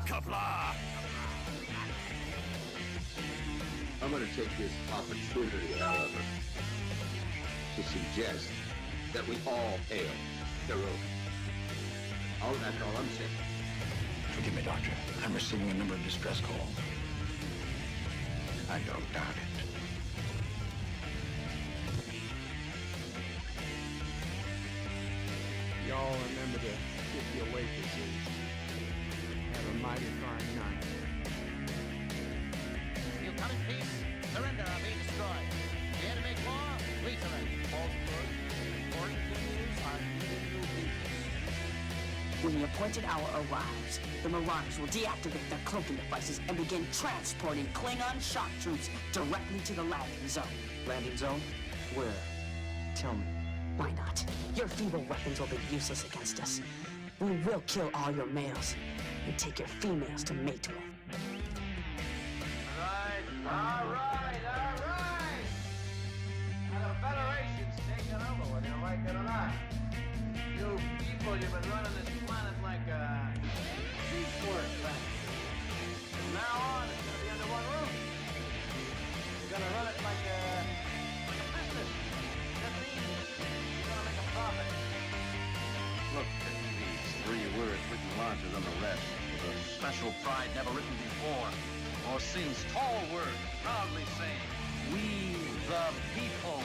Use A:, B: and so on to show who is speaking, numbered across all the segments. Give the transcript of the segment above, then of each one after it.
A: Qapla!
B: I'm going to take this opportunity, however, to suggest that we all hail heroic. Oh, that's all I'm saying.
A: Forgive me, Doctor. I'm receiving a number of distress calls. I don't doubt it.
C: Y'all remember to keep your waitresses. Have a mighty fine night.
D: You come in peace, surrender or be destroyed. Dare to make war, we surrender. False continues on new beacons.
E: When the appointed hour arrives, the Marauders will deactivate their cloaking devices and begin transporting Klingon shock troops directly to the landing zone.
F: Landing zone? Where? Tell me.
E: Why not? Your feeble weapons will be useless against us. We will kill all your males and take your females to mate with.
D: All right. Now the Federation's taking over, whether you like it or not. You people, you've been running this planet like a piecework planet. From now on, it's gonna be under one roof. You're gonna run it like a business. That means you're gonna make a profit.
G: Look at these 3 words written larger than the rest, with a special pride never written before or since. Tall words, proudly saying, "We the people."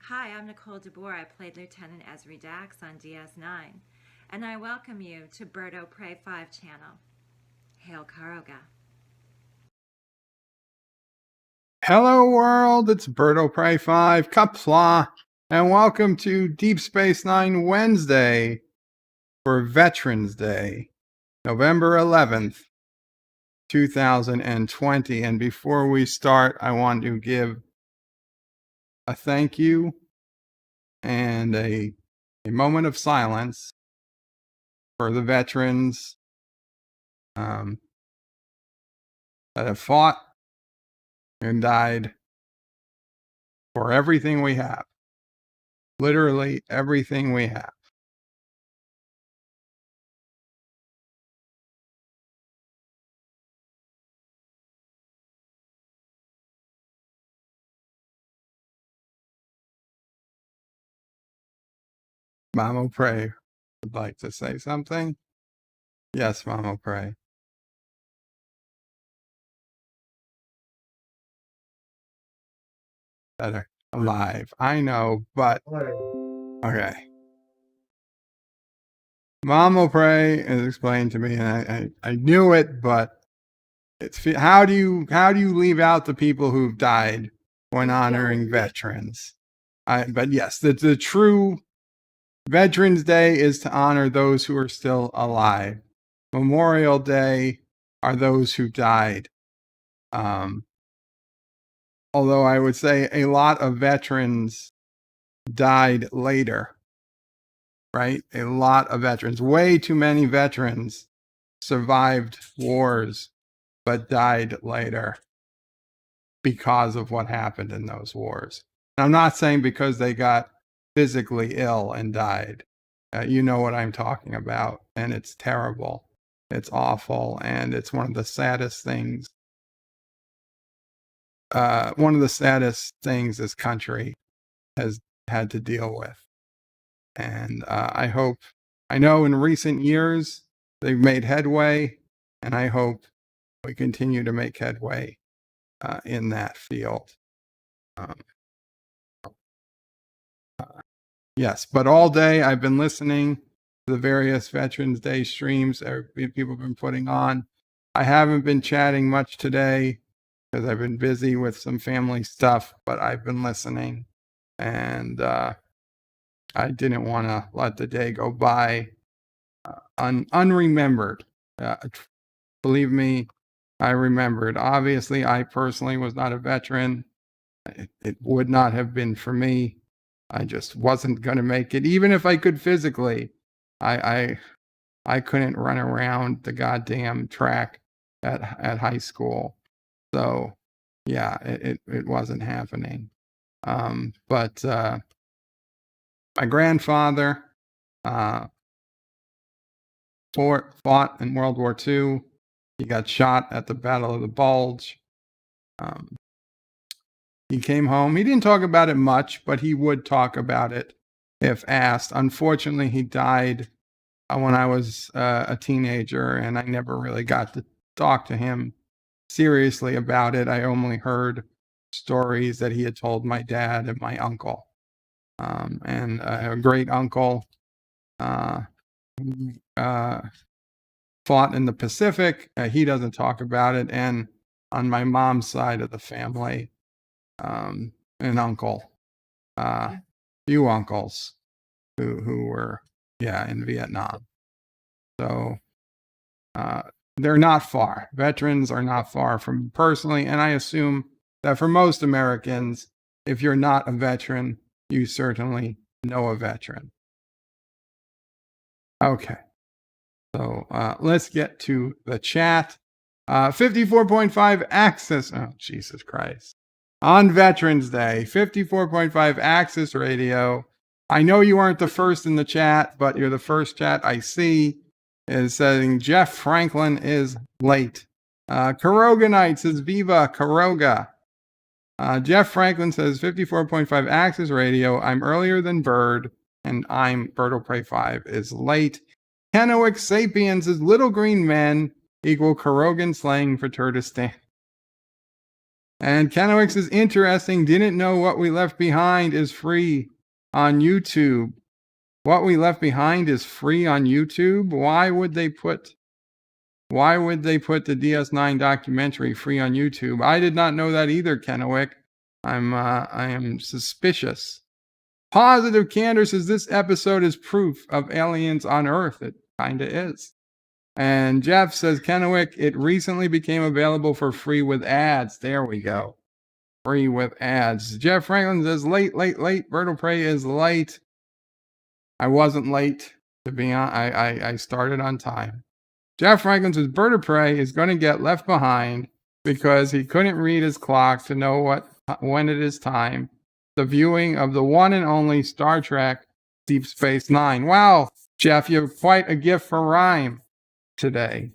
H: Hi, I'm Nicole DeBoer. I played Lieutenant Ezri Dax on DS9, and I welcome you to Bird O' Prey 5 channel. Hail Karoga.
I: Hello world, it's Bird O' Prey 5, Qapla, and welcome to Deep Space Nine Wednesday for Veterans Day, November 11th, 2020. And before we start, I want to give a thank you and a moment of silence for the veterans that have fought and died for everything we have. Literally everything we have. Mama Pray would like to say something. Yes, Mama Pray. Better alive. I know, but okay. Mama Pray is explained to me, and I knew it, but it's how do you leave out the people who've died when honoring veterans? But yes, the true Veterans Day is to honor those who are still alive. Memorial Day are those who died. Although I would say a lot of veterans died later, right? A lot of veterans, way too many veterans survived wars, but died later because of what happened in those wars. And I'm not saying because they got physically ill and died. You know what I'm talking about, and it's terrible. It's awful, and it's one of the saddest things. One of the saddest things this country has had to deal with. And I know in recent years they've made headway, and I hope we continue to make headway in that field. Yes, but all day I've been listening to the various Veterans Day streams that people have been putting on. I haven't been chatting much today because I've been busy with some family stuff, but I've been listening, and I didn't want to let the day go by unremembered. Believe me, I remembered. Obviously, I personally was not a veteran. It would not have been for me. I just wasn't going to make it, even if I could physically. I I couldn't run around the goddamn track at high school. So yeah, it wasn't happening. But my grandfather fought in World War II. He got shot at the Battle of the Bulge. He came home. He didn't talk about it much, but he would talk about it if asked. Unfortunately, he died when I was a teenager, and I never really got to talk to him seriously about it. I only heard stories that he had told my dad and my uncle. And a great uncle fought in the Pacific. He doesn't talk about it. And on my mom's side of the family, an uncle, few uncles who were, in Vietnam. So they're not far. Veterans are not far from me personally. And I assume that for most Americans, if you're not a veteran, you certainly know a veteran. Okay. So let's get to the chat. 54.5 Access. Oh, Jesus Christ. On Veterans Day, 54.5 Access Radio. I know you aren't the first in the chat, but you're the first chat I see is saying Jeff Franklin is late. Karoga Knight says Viva Karoga. Jeff Franklin says 54.5 Access Radio. I'm earlier than Bird, and I'm Birdo Prey 5 is late. Kennewick Sapiens is Little Green Men equal Karogan slang for Turtistan. And Kennewick says interesting. Didn't know What We Left Behind is free on YouTube. What We Left Behind is free on YouTube. Why would they put the DS9 documentary free on YouTube? I did not know that either, Kennewick. I am suspicious. Positive Candor says this episode is proof of aliens on Earth. It kinda is. And Jeff says, Kennewick, it recently became available for free with ads. There we go. Free with ads. Jeff Franklin says, late. Birdo Prey is late. I wasn't late, to be honest. I started on time. Jeff Franklin says, Birdo Prey is going to get left behind because he couldn't read his clock to know when it is time. The viewing of the one and only Star Trek Deep Space Nine. Wow, Jeff, you have quite a gift for rhyme today.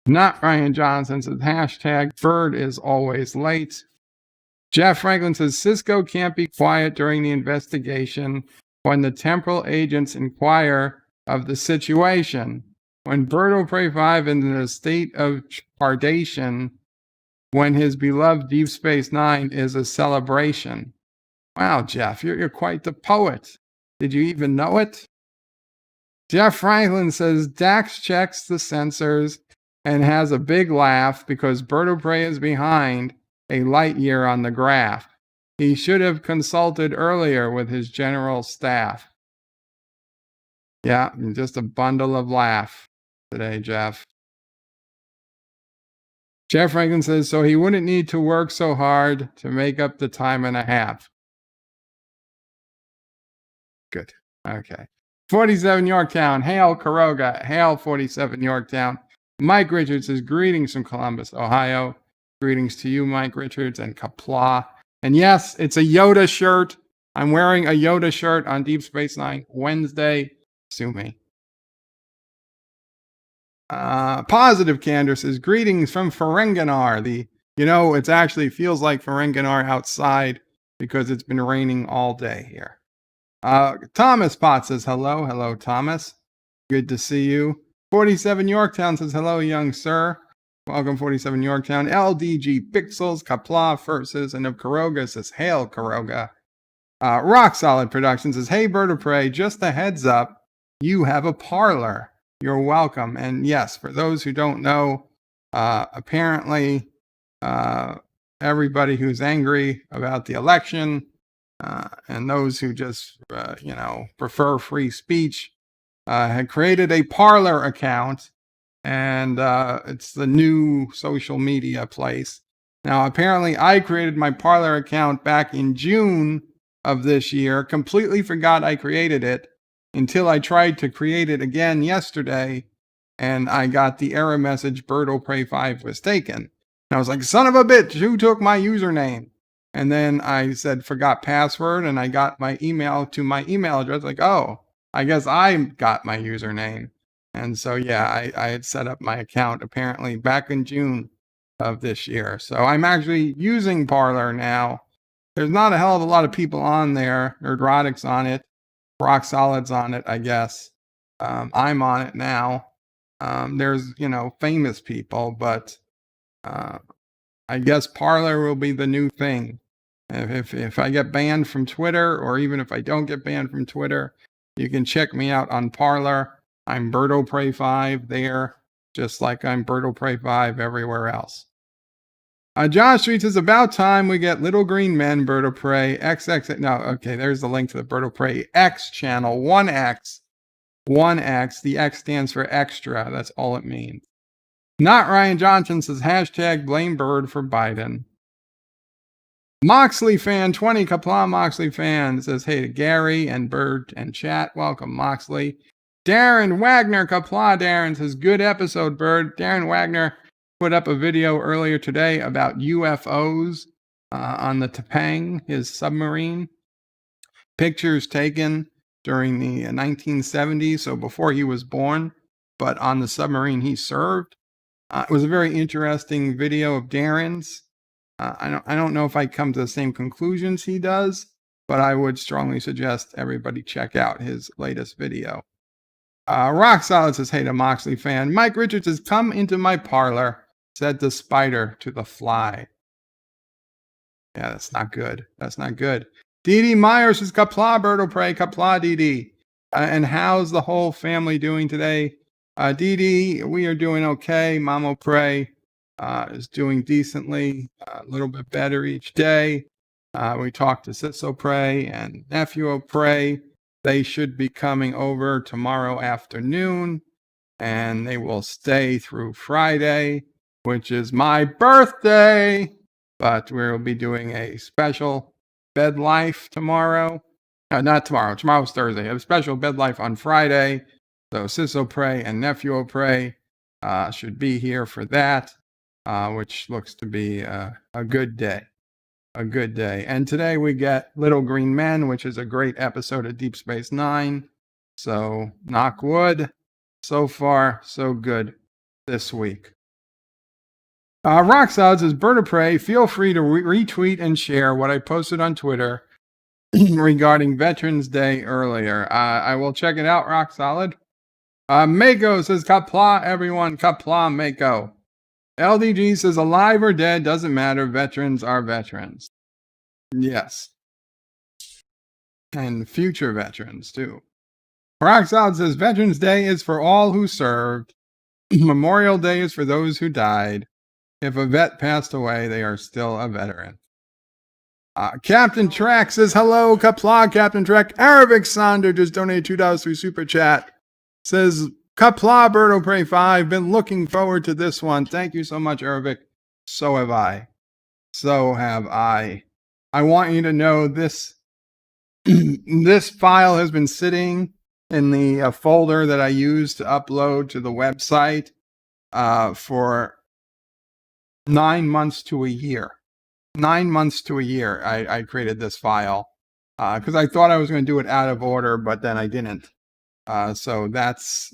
I: Not Ryan Johnson says, hashtag Bird is always late. Jeff Franklin says, Cisco can't be quiet during the investigation when the temporal agents inquire of the situation. When Birdo Prey 5 is in a state of pardation, when his beloved Deep Space Nine is a celebration. Wow, Jeff, you're quite the poet. Did you even know it? Jeff Franklin says, Dax checks the sensors and has a big laugh because Birdo Prey is behind a light year on the graph. He should have consulted earlier with his general staff. Yeah, just a bundle of laugh today, Jeff. Jeff Franklin says, so he wouldn't need to work so hard to make up the time and a half. Good. Okay. 47 Yorktown. Hail Karoga. Hail 47 Yorktown. Mike Richards says, greetings from Columbus, Ohio. Greetings to you, Mike Richards, and Qapla. And yes, it's a Yoda shirt. I'm wearing a Yoda shirt on Deep Space Nine Wednesday. Sue me. Positive Candor says, greetings from Ferenginar. It actually feels like Ferenginar outside because it's been raining all day here. Thomas Potts says, hello. Hello, Thomas. Good to see you. 47 Yorktown says, hello, young sir. Welcome, 47 Yorktown. LDG Pixels, Qapla Versus, and of Karoga says, hail, Karoga. Rock Solid Productions says, hey, Birdo Prey, just a heads up, you have a parlor. You're welcome. And yes, for those who don't know, apparently everybody who's angry about the election and those who just, prefer free speech had created a Parler account, and it's the new social media place. Now, apparently I created my Parler account back in June of this year, completely forgot I created it, until I tried to create it again yesterday, and I got the error message, BirdOPray5 was taken. And I was like, son of a bitch, who took my username? And then I said, forgot password, and I got my email to my email address, like, oh, I guess I got my username. And so, yeah, I had set up my account apparently back in June of this year. So I'm actually using Parler now. There's not a hell of a lot of people on there. Nerdrotic's on it. Rock Solid's on it, I guess. I'm on it now. There's, famous people, but I guess Parler will be the new thing. If I get banned from Twitter, or even if I don't get banned from Twitter, you can check me out on Parler. I'm BirdOPray5 there, just like I'm BirdOPray5 everywhere else. Josh tweets, it's about time we get Little Green Men, BirdOPray, XX. No, okay, there's the link to the BirdOPray X channel, 1X. 1X. The X stands for extra. That's all it means. Not Ryan Johnson says, hashtag blame Bird for Biden. Moxley fan 20, Qapla Moxley fan says, hey to Gary and Bird and chat. Welcome, Moxley. Darren Wagner, Qapla Darren says, good episode, Bird. Darren Wagner put up a video earlier today about UFOs on the Topang, his submarine. Pictures taken during the 1970s, so before he was born, but on the submarine he served. It was a very interesting video of Darren's. I don't know if I come to the same conclusions he does, but I would strongly suggest everybody check out his latest video. Rock Solid says, hey to Moxley fan. Mike Richards says, come into my parlor, said the spider to the fly. Yeah, that's not good. That's not good. Dee Myers says, Qapla BirdOPray, Qapla Dee. And how's the whole family doing today? Dee, we are doing okay. MomOPray is doing decently, a little bit better each day. We talked to SisOPray and NephewOPray. They should be coming over tomorrow afternoon, and they will stay through Friday, which is my birthday. But we'll be doing a special bed life tomorrow. Not tomorrow. Tomorrow's Thursday. A special bed life on Friday. So SisOPray and NephewOPray should be here for that, which looks to be a good day. A good day. And today we get Little Green Men, which is a great episode of Deep Space Nine. So knock wood. So far, so good this week. Rock Solid says, BirdOPray, feel free to retweet and share what I posted on Twitter regarding Veterans Day earlier. I will check it out, Rock Solid. Mako says, Qapla, everyone. Qapla, Mako. LDG says, alive or dead, doesn't matter. Veterans are veterans. Yes. And future veterans, too. Rock Solid says, Veterans Day is for all who served. Memorial Day is for those who died. If a vet passed away, they are still a veteran. Captain Trek says, hello, Qapla, Captain Trek. Arabic Sonder just donated $2 through Super Chat. Says, Qapla BirdOPray5, been looking forward to this one. Thank you so much, Arabic. So have I. So have I. I want you to know this, this file has been sitting in the folder that I use to upload to the website for 9 months to a year. 9 months to a year I created this file because I thought I was going to do it out of order, but then I didn't. So that's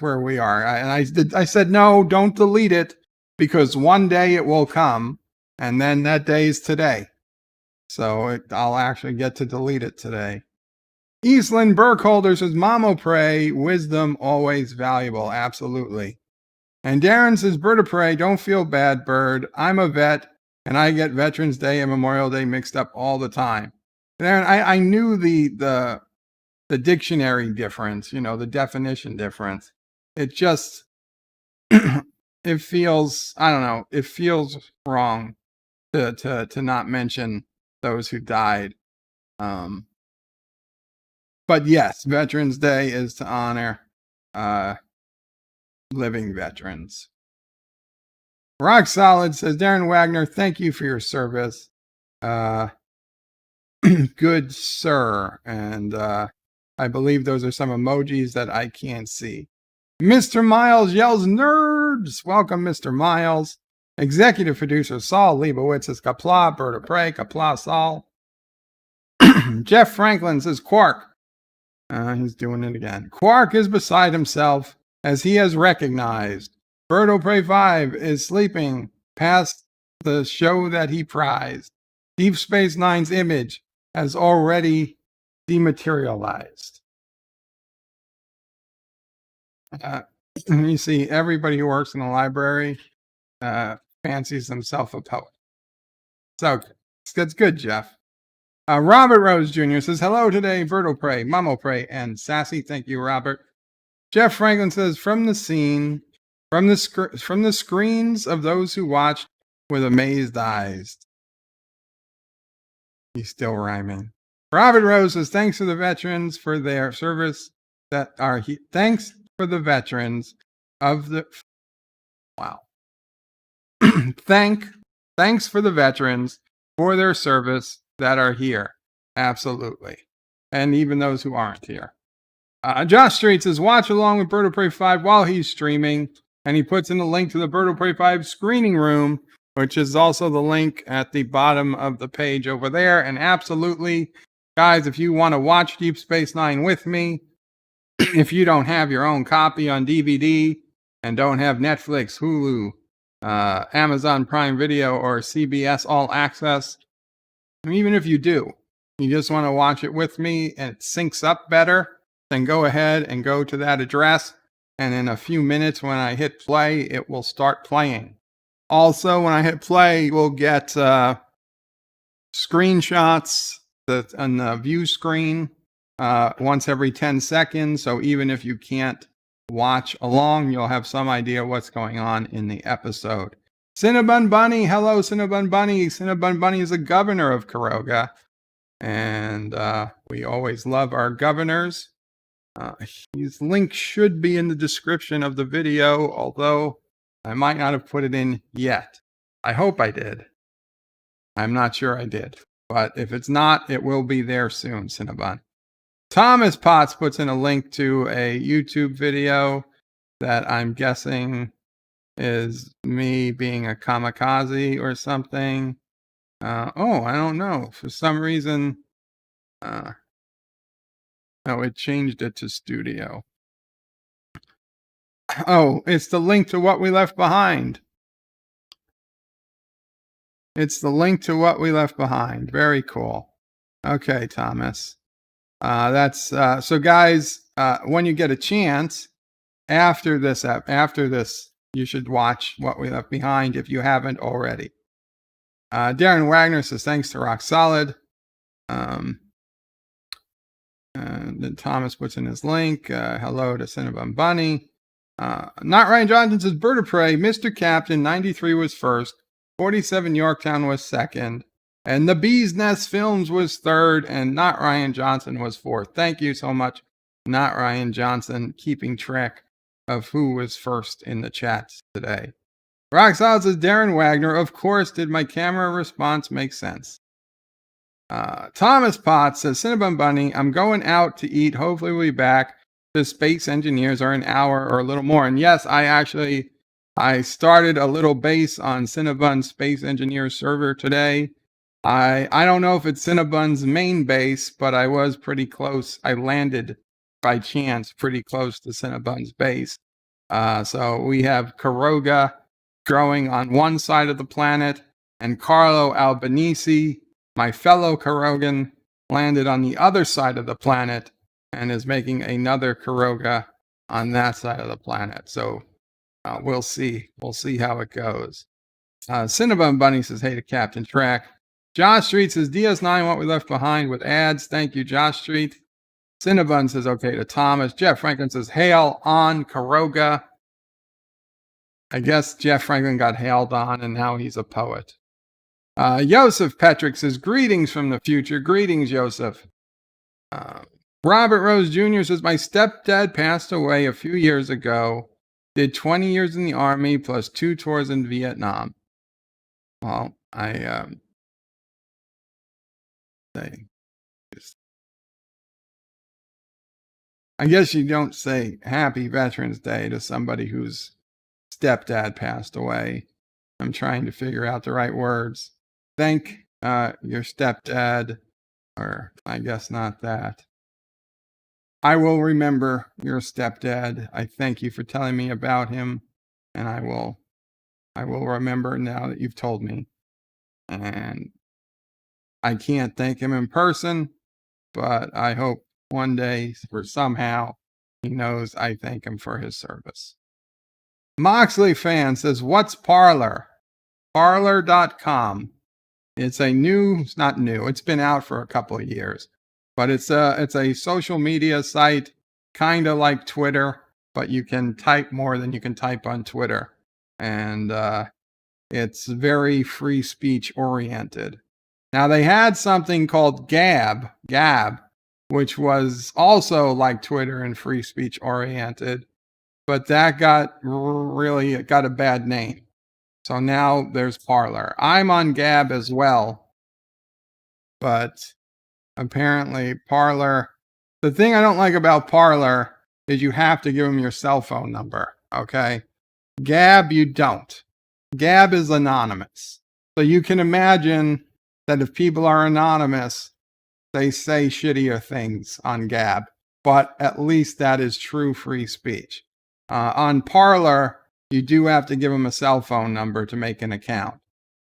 I: where we are. And I said, no, don't delete it, because one day it will come, and then that day is today. So I'll actually get to delete it today. Eastland Burkholder says, MomOPray, wisdom always valuable. Absolutely. And Darren says, BirdOPray, don't feel bad, Bird. I'm a vet, and I get Veterans Day and Memorial Day mixed up all the time. Darren, I knew the dictionary difference, the definition difference. It just, it feels, I don't know, it feels wrong to not mention those who died. But yes, Veterans Day is to honor living veterans. Rock Solid says, Darren Wagner, thank you for your service. Good sir. And I believe those are some emojis that I can't see. Mr. Miles yells nerds. Welcome, Mr. Miles. Executive producer Saul Leibowitz says Qapla, bird of prey, Qapla, Saul. Jeff Franklin says Quark. He's doing it again. Quark is beside himself as he has recognized Bird of Prey 5 is sleeping past the show that he prized. Deep Space Nine's image has already dematerialized. You see, everybody who works in the library fancies themselves a poet. So that's good, Jeff. Robert Rose Jr. says, hello today, Birdo Prey, Mamo Prey, and Sassy. Thank you, Robert. Jeff Franklin says, from the scene, from the screens of those who watched with amazed eyes. He's still rhyming. Robert Rose says, thanks to the veterans for their service that are here. Thanks for the veterans of the, wow. Thanks for the veterans for their service that are here. Absolutely. And even those who aren't here. Josh Street says, watch along with Bird of Prey 5 while he's streaming. And he puts in the link to the Bird of Prey 5 screening room, which is also the link at the bottom of the page over there. And absolutely, guys, if you want to watch Deep Space Nine with me, if you don't have your own copy on DVD and don't have Netflix, Hulu, Amazon Prime Video, or CBS All Access, and even if you do, you just want to watch it with me and it syncs up better, then go ahead and go to that address. And in a few minutes, when I hit play, it will start playing. Also, when I hit play, we'll get screenshots on the view screen once every 10 seconds. So even if you can't watch along, you'll have some idea what's going on in the episode. Cinnabon Bunny, hello, Cinnabon Bunny. Cinnabon Bunny is the governor of Karoga, and we always love our governors. His link should be in the description of the video, although I might not have put it in yet. I hope I did. I'm not sure I did, but if it's not, it will be there soon, Cinnabon. Thomas Potts puts in a link to a YouTube video that I'm guessing is me being a kamikaze or something. Oh, I don't know. For some reason, oh, it changed it to studio. Oh, it's the link to What We Left Behind. It's the link to What We Left Behind. Very cool. Okay, Thomas. That's so, guys. When you get a chance after this, you should watch What We Left Behind if you haven't already. Darren Wagner says thanks to Rock Solid. And then Thomas puts in his link. Hello to Cinnabon Bunny. Not Ryan Johnson says Bird of Prey. Mr. Captain 93 was first. 47 Yorktown was second. And the Bee's Nest Films was third. And Not Ryan Johnson was fourth. Thank you so much, Not Ryan Johnson, keeping track of who was first in the chats today. Rock Solid says Darren Wagner. Of course, did my camera response make sense? Thomas Potts says Cinnabon Bunny, I'm going out to eat. Hopefully we'll be back. The space engineers are an hour or a little more. And yes, I started a little base on Cinnabon Space Engineer server today. I don't know if it's Cinnabon's main base, but I was pretty close. I landed by chance pretty close to Cinnabon's base. So we have Karoga growing on one side of the planet, and Carlo Albanese, my fellow Karogan, landed on the other side of the planet and is making another Karoga on that side of the planet. So we'll see. We'll see how it goes. Cinnabon Bunny says, hey to Captain Track. Josh Street says, DS9, What We Left Behind with ads. Thank you, Josh Street. Cinnabon says, okay to Thomas. Jeff Franklin says, hail on Karoga. I guess Jeff Franklin got hailed on and now he's a poet. Joseph Petrick says, greetings from the future. Greetings, Joseph. Robert Rose Jr. says, my stepdad passed away a few years ago. Did 20 years in the Army plus 2 tours in Vietnam. Well, I guess you don't say Happy Veterans Day to somebody whose stepdad passed away. I'm trying to figure out the right words. Thank your stepdad, or I guess not that. I will remember your stepdad. I thank you for telling me about him, and I will remember now that you've told me. And I can't thank him in person, but I hope one day or somehow he knows I thank him for his service. Moxley fan says, what's Parler? Parler.com. It's not new. It's been out for a couple of years, but it's a social media site, kind of like Twitter, but you can type more than you can type on Twitter. And it's very free speech oriented. Now, they had something called Gab, which was also like Twitter and free speech oriented, but that got a bad name. So now there's Parler. I'm on Gab as well, but apparently Parler, the thing I don't like about Parler is you have to give them your cell phone number, okay? Gab, you don't. Gab is anonymous. So you can imagine that if people are anonymous, they say shittier things on Gab, but at least that is true free speech. On Parler, you do have to give them a cell phone number to make an account.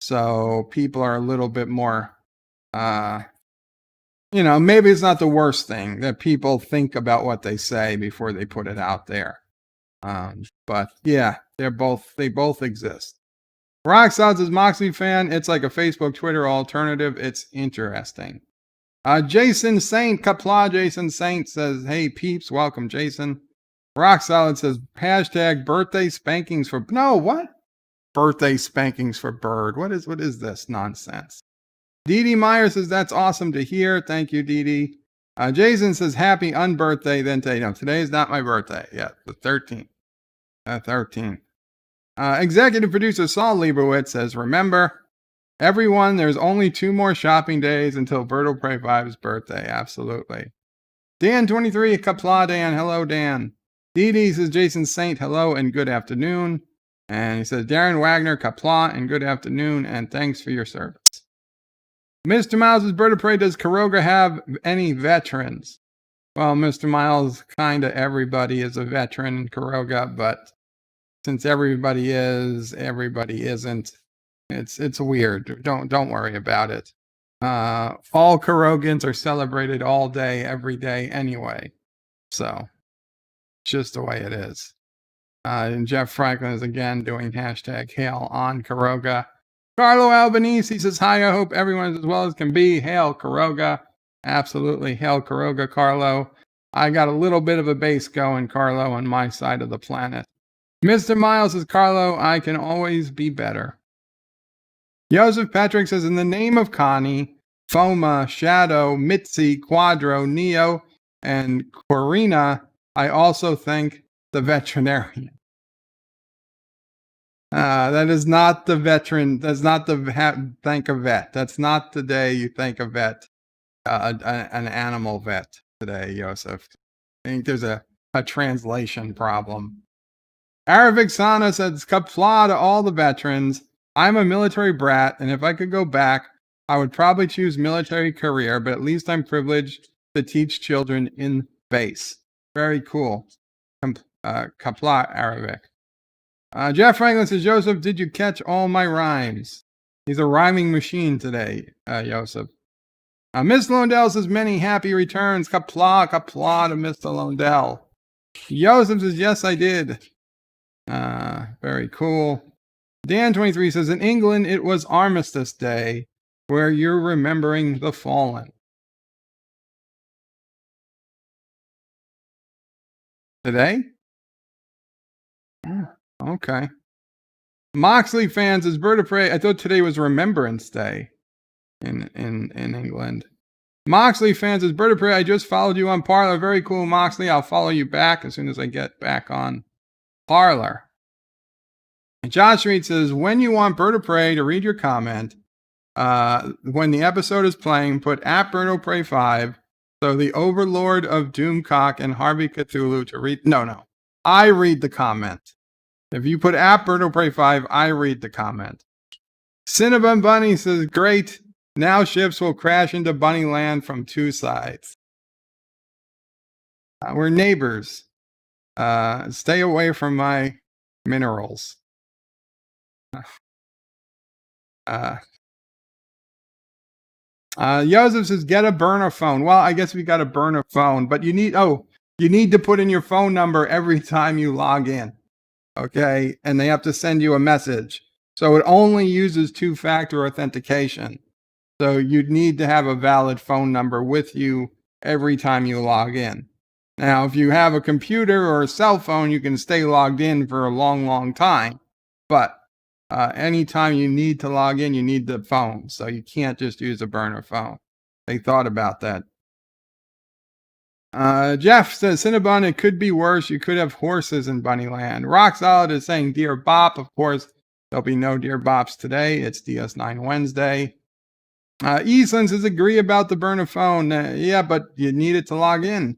I: So people are a little bit more, maybe it's not the worst thing that people think about what they say before they put it out there. But yeah, they both exist. Rock Sounds is Moxley fan. It's like a Facebook, Twitter alternative. It's interesting. Jason Saint, Qapla Jason Saint says, hey peeps, welcome Jason. Rock Solid says, hashtag birthday spankings for, no, what? Birthday spankings for Bird. What is this nonsense? Dee Dee Meyer says, that's awesome to hear. Thank you, Dee Dee. Jason says, happy unbirthday then today. No, today is not my birthday yet, the 13th. 13th. Executive producer Saul Liebowitz says, remember, everyone, there's only 2 more shopping days until Bird of Prey 5's birthday. Absolutely. Dan23, Qapla Dan. Hello, Dan. Dee Dee says, Jason Saint, hello and good afternoon. And he says, Darren Wagner, Qapla, and good afternoon, and thanks for your service. Mr. Miles' Bird of Prey, does Kuroga have any veterans? Well, Mr. Miles, kind of everybody is a veteran in Kuroga, but since everybody is, everybody isn't. It's weird. Don't worry about it. All Kurogans are celebrated all day, every day anyway. So, just the way it is. And Jeff Franklin is again doing hashtag hail on Kuroga. Carlo Albanese, he says, hi, I hope everyone's as well as can be. Hail Kuroga. Absolutely, hail Kuroga, Carlo. I got a little bit of a base going, Carlo, on my side of the planet. Mr. Miles says, Carlo, I can always be better. Joseph Patrick says, in the name of Connie, Foma, Shadow, Mitzi, Quadro, Neo, and Corina, I also thank the veterinarian. That is not the veteran. That's not the thank a vet. That's not the day you thank a vet, an animal vet today, Joseph. I think there's a translation problem. Aravic Sana says, Qapla to all the veterans. I'm a military brat, and if I could go back, I would probably choose military career, but at least I'm privileged to teach children in base. Very cool. Qapla Arabic. Jeff Franklin says, Joseph, did you catch all my rhymes? He's a rhyming machine today, Joseph. Miss Londell says, many happy returns. Qapla to Mr. Londell. Joseph says, yes, I did. Very cool. Dan23 says, in England, it was Armistice Day, where you're remembering the fallen. Today? Okay. Moxley fans is Bird of Prey. I thought today was Remembrance Day in England. Moxley fans is Bird of Prey. I just followed you on Parler. Very cool, Moxley. I'll follow you back as soon as I get back on Parler. And Josh Reed says, when you want Bird of Prey to read your comment, when the episode is playing, put at Bird of Prey 5 So the Overlord of Doomcock and Harvey Cthulhu to read. No. I read the comment. If you put at Birdo Prey 5, I read the comment. Cinnabon Bunny says, great. Now ships will crash into Bunnyland from two sides. We're neighbors. Stay away from my minerals. Joseph says, get a burner phone. Well, I guess we got a burner phone, but you need to put in your phone number every time you log in. Okay. And they have to send you a message. So it only uses two-factor authentication. So you'd need to have a valid phone number with you every time you log in. Now, if you have a computer or a cell phone, you can stay logged in for a long, long time. But anytime you need to log in, you need the phone. So you can't just use a burner phone. They thought about that. Jeff says, Cinnabon, it could be worse. You could have horses in Bunnyland. Rock Solid is saying, Dear Bop. Of course, there'll be no Dear Bops today. It's DS9 Wednesday. Eastland says, agree about the burner phone. Yeah, but you need it to log in.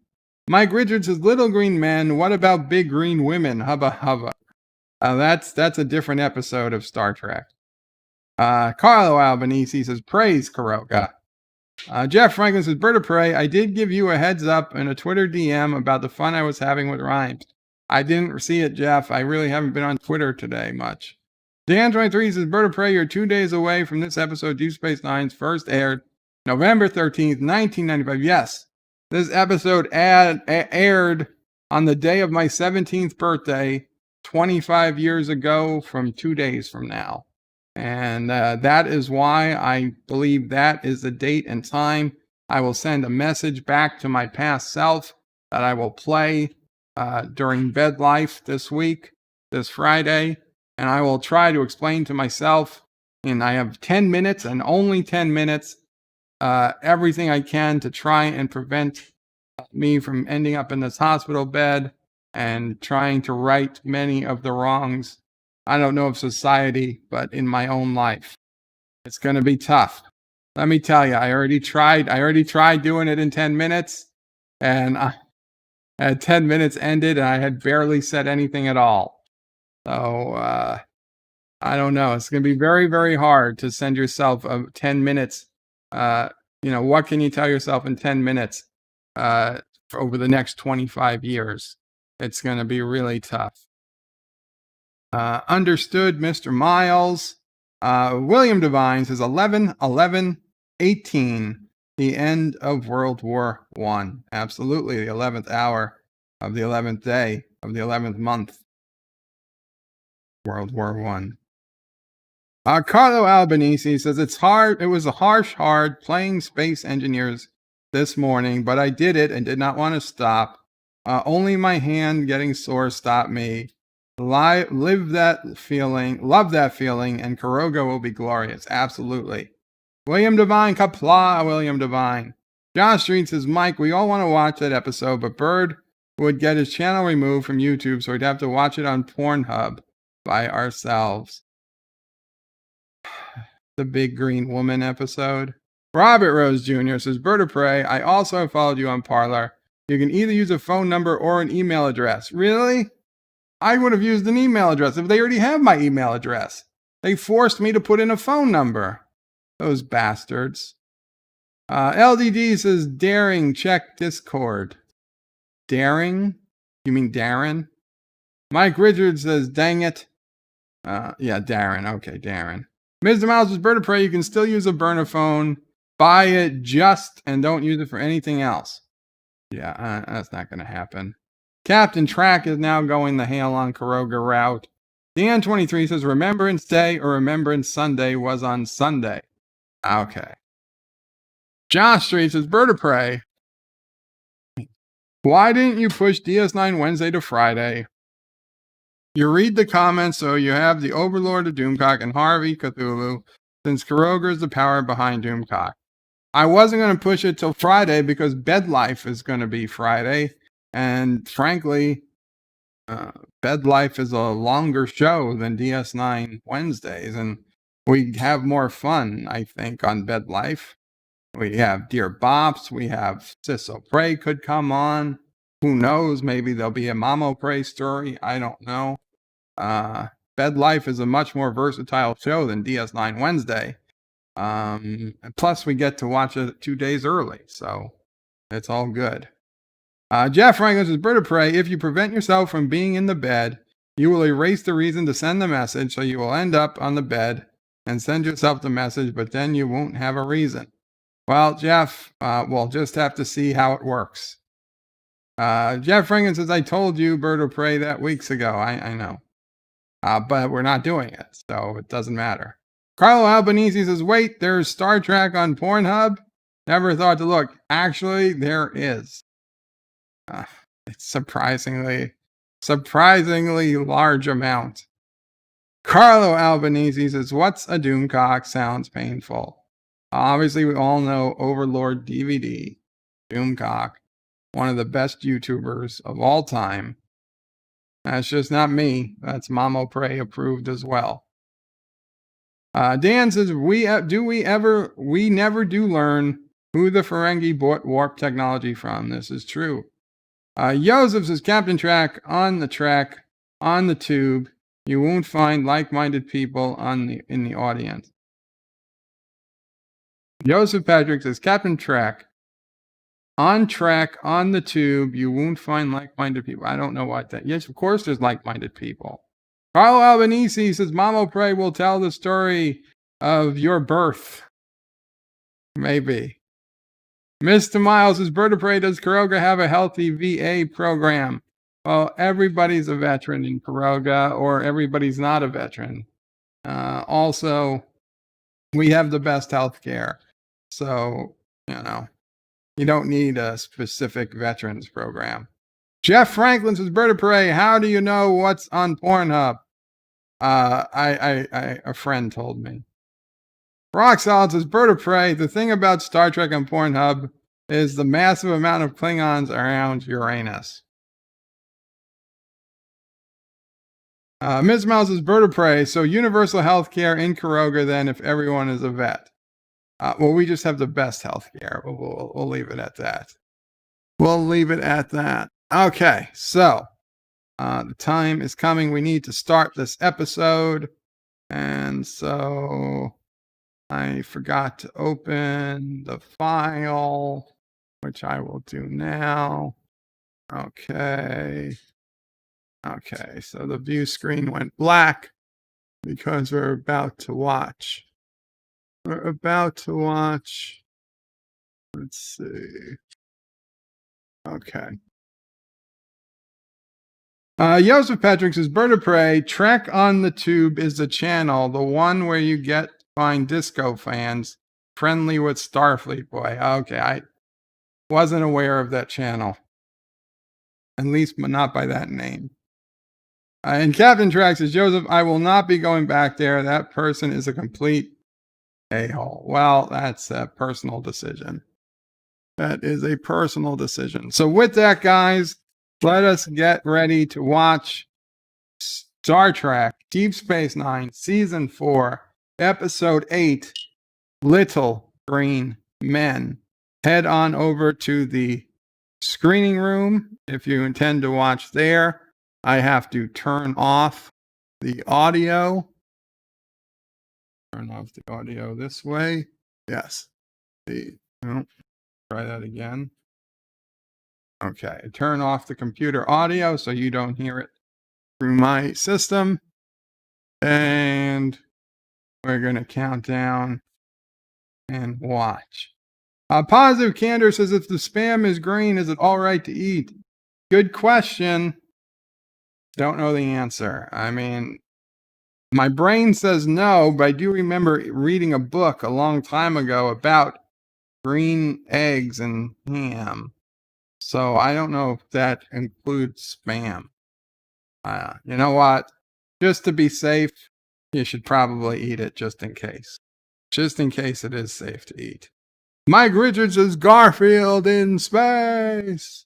I: Mike Richards says, little green men. What about big green women? Hubba hubba. That's a different episode of Star Trek. Carlo Albanese says, praise Kuroga. Jeff Franklin says, Bird of Prey, I did give you a heads up in a Twitter DM about the fun I was having with rhymes. I didn't see it, Jeff. I really haven't been on Twitter today much. Dan23 says, Bird of Prey, you're 2 days away from this episode Deep Space Nine's first aired November 13th, 1995. Yes, this episode aired on the day of my 17th birthday, 25 years ago from 2 days from now. And that is why I believe that is the date and time. I will send a message back to my past self that I will play during bed life this week, this Friday. And I will try to explain to myself, and I have 10 minutes and only 10 minutes, everything I can to try and prevent me from ending up in this hospital bed and trying to right many of the wrongs, I don't know of society, but in my own life. It's going to be tough. Let me tell you, I already tried doing it in 10 minutes, and 10 minutes ended and I had barely said anything at all. So, I don't know. It's going to be very, very hard to send yourself 10 minutes. What can you tell yourself in 10 minutes for over the next 25 years? It's going to be really tough. Understood, Mr. Miles. William Devine says 11/11/18, the end of World War I. Absolutely, the 11th hour of the 11th day of the 11th month. World War I. Carlo Albanese says it was hard playing space engineers this morning, but I did it and did not want to stop. Only my hand getting sore stopped me. Love that feeling, and Kuroga will be glorious. Absolutely. William Devine, Qapla, William Devine. Josh Street says, Mike, we all want to watch that episode, but Bird would get his channel removed from YouTube, so we'd have to watch it on Pornhub by ourselves. The Big Green Woman episode. Robert Rose Jr. says, Bird of Prey, I also followed you on Parler. You can either use a phone number or an email address. Really? I would have used an email address if they already have my email address. They forced me to put in a phone number. Those bastards. LDD says, daring, check Discord. Daring? You mean Darren? Mike Richards says, dang it. Yeah, Darren. Okay, Darren. Mr. Miles says, Bird of Prey, you can still use a burner phone. Buy it just and don't use it for anything else. Yeah, that's not going to happen. Captain Track is now going the Hail on Kuroga route. Dan23 says Remembrance Day or Remembrance Sunday was on Sunday. Okay. Josh Street says, Bird of Prey, why didn't you push DS9 Wednesday to Friday? You read the comments, so you have the Overlord of Doomcock and Harvey Cthulhu, since Kuroga is the power behind Doomcock. I wasn't going to push it till Friday because Bed Life is going to be Friday. And frankly, Bed Life is a longer show than DS9 Wednesdays. And we have more fun, I think, on Bed Life. We have Dear Bops. We have Sisso Prey could come on. Who knows? Maybe there'll be a Mamo Prey story. I don't know. Bed Life is a much more versatile show than DS9 Wednesday. And plus, we get to watch it 2 days early, so it's all good. Jeff Franklin says, Bird of Prey, if you prevent yourself from being in the bed, you will erase the reason to send the message, so you will end up on the bed and send yourself the message, but then you won't have a reason. Well, Jeff, we'll just have to see how it works. Jeff Franklin says, I told you, Bird of Prey, that weeks ago. I know. But we're not doing it, so it doesn't matter. Carlo Albanese says, wait, there's Star Trek on Pornhub? Never thought to look. Actually, there is. It's surprisingly large amount. Carlo Albanese says, what's a Doomcock? Sounds painful. Obviously, we all know Overlord DVD, Doomcock, one of the best YouTubers of all time. That's just not me. That's Mamo Prey approved as well. Dan says, we never do learn who the Ferengi bought warp technology from. This is true. Joseph says, Captain Track, on the tube, you won't find like-minded people in the audience. Joseph Patrick says, Captain Track, on the tube, you won't find like-minded people. I don't know what that. Yes, of course there's like-minded people. Carlo Albanese says, Mamo Prey will tell the story of your birth. Maybe. Mr. Miles says, Bird of Prey, does Kuroga have a healthy VA program? Well, everybody's a veteran in Kuroga, or everybody's not a veteran. Also, we have the best health care. So, you don't need a specific veterans program. Jeff Franklin says, Bird of Prey, how do you know what's on Pornhub? A friend told me. Rock Solid says, Bird of Prey, the thing about Star Trek on Pornhub is the massive amount of Klingons around Uranus. Ms. Mouse says, Bird of Prey, so universal health care in Kuroga then if everyone is a vet. Well, we just have the best health care. We'll leave it at that. Okay, so the time is coming. We need to start this episode. And so I forgot to open the file, which I will do now. Okay, so the view screen went black because we're about to watch. Let's see. Okay. Joseph Patrick says, Bird of Prey, Trek on the Tube is the channel, the one where you find disco fans friendly with Starfleet Boy. Okay, I wasn't aware of that channel. At least not by that name. And Captain Track says, Joseph, I will not be going back there. That person is a complete a-hole. Well, that's a personal decision. That is a personal decision. So with that, guys, let us get ready to watch Star Trek Deep Space Nine, Season 4, Episode 8, Little Green Men. Head on over to the screening room if you intend to watch there. I have to turn off the audio. Turn off the audio this way. Yes. Try that again. Okay. Turn off the computer audio so you don't hear it through my system. And we're going to count down and watch. Positive Candor says, if the spam is green, is it all right to eat? Good question. Don't know the answer. I mean, my brain says no, but I do remember reading a book a long time ago about green eggs and ham. So I don't know if that includes spam. You know what? Just to be safe, you should probably eat it just in case. Just in case it is safe to eat. Mike Richards says, Garfield in space.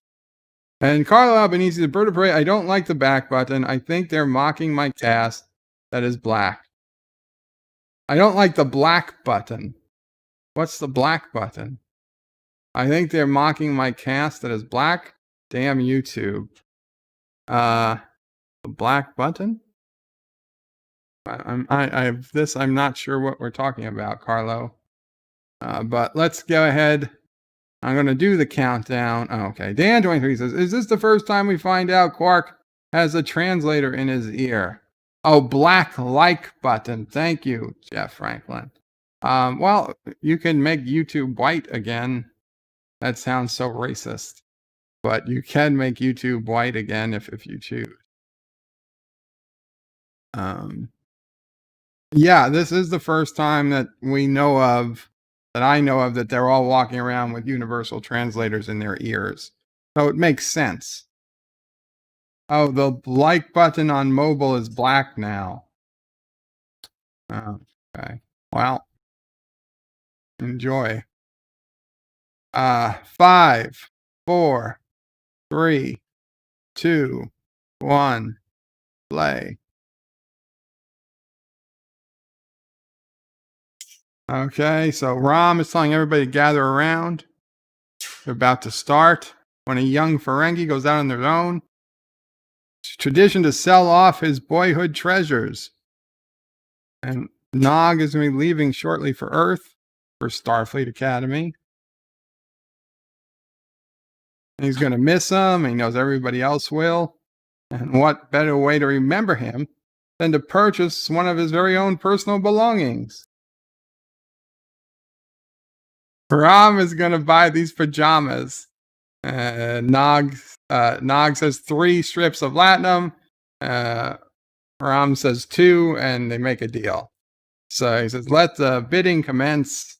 I: And Carlo Albanese says, Bird of Prey, I don't like the back button. I think they're mocking my cast that is black. I don't like the black button. What's the black button? I think they're mocking my cast that is black. Damn YouTube. The black button? I'm not sure what we're talking about, Carlo. But let's go ahead. I'm going to do the countdown. Oh, okay. Dan23 says, is this the first time we find out Quark has a translator in his ear? Oh, black like button. Thank you, Jeff Franklin. Well, you can make YouTube white again. That sounds so racist. But you can make YouTube white again if you choose. Yeah, this is the first time that I know of, that they're all walking around with universal translators in their ears. So it makes sense. Oh, the like button on mobile is black now. Okay. Well, enjoy. 5, 4, 3, 2, 1, play. Okay, so Rom is telling everybody to gather around. They're about to start when a young Ferengi goes out on their own. It's tradition to sell off his boyhood treasures. And Nog is going to be leaving shortly for Earth for Starfleet Academy. And he's going to miss him. He knows everybody else will. And what better way to remember him than to purchase one of his very own personal belongings? Rom is going to buy these pajamas. Nog says 3 strips of latinum. Rom says 2, and they make a deal. So he says, let the bidding commence.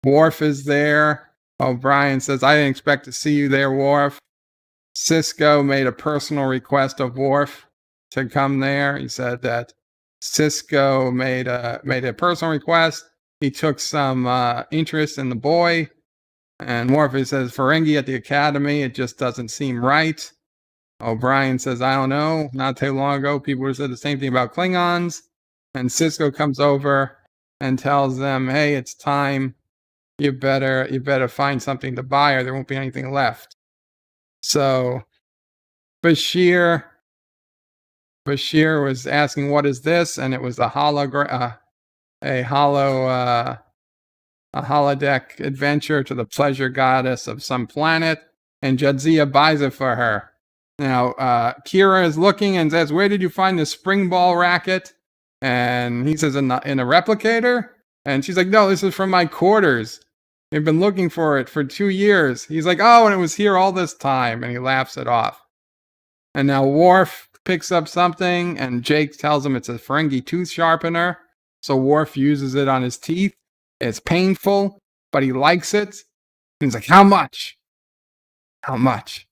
I: Worf is there. O'Brien says, I didn't expect to see you there, Worf. Sisko made a personal request of Worf to come there. He said that Sisko made a personal request. He took some interest in the boy. And Worf says, Ferengi at the Academy, it just doesn't seem right. O'Brien says, I don't know. Not too long ago, people would have said the same thing about Klingons. And Sisko comes over and tells them, hey, it's time. You better find something to buy or there won't be anything left. So Bashir was asking, what is this? And it was a holodeck adventure to the pleasure goddess of some planet, and Jadzia buys it for her. Now, Kira is looking and says, where did you find the spring ball racket? And he says, in a replicator? And she's like, no, this is from my quarters. They've been looking for it for 2 years. He's like, oh, and it was here all this time. And he laughs it off. And now Worf picks up something, and Jake tells him it's a Ferengi tooth sharpener. So Worf uses it on his teeth. It's painful, but he likes it. And he's like, how much? How much?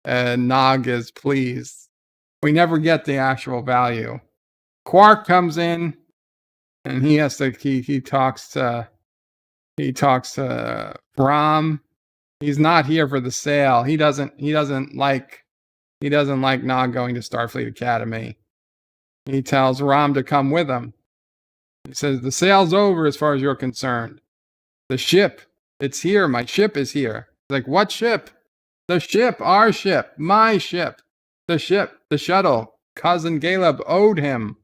I: And Nog is pleased. We never get the actual value. Quark comes in, and he talks to Rom. He's not here for the sale. He doesn't like Nog going to Starfleet Academy. He tells Rom to come with him. He says, the sale's over as far as you're concerned. The ship, it's here. My ship is here. He's like, what ship? The ship, our ship, my ship. The ship, the shuttle. Cousin Caleb owed him.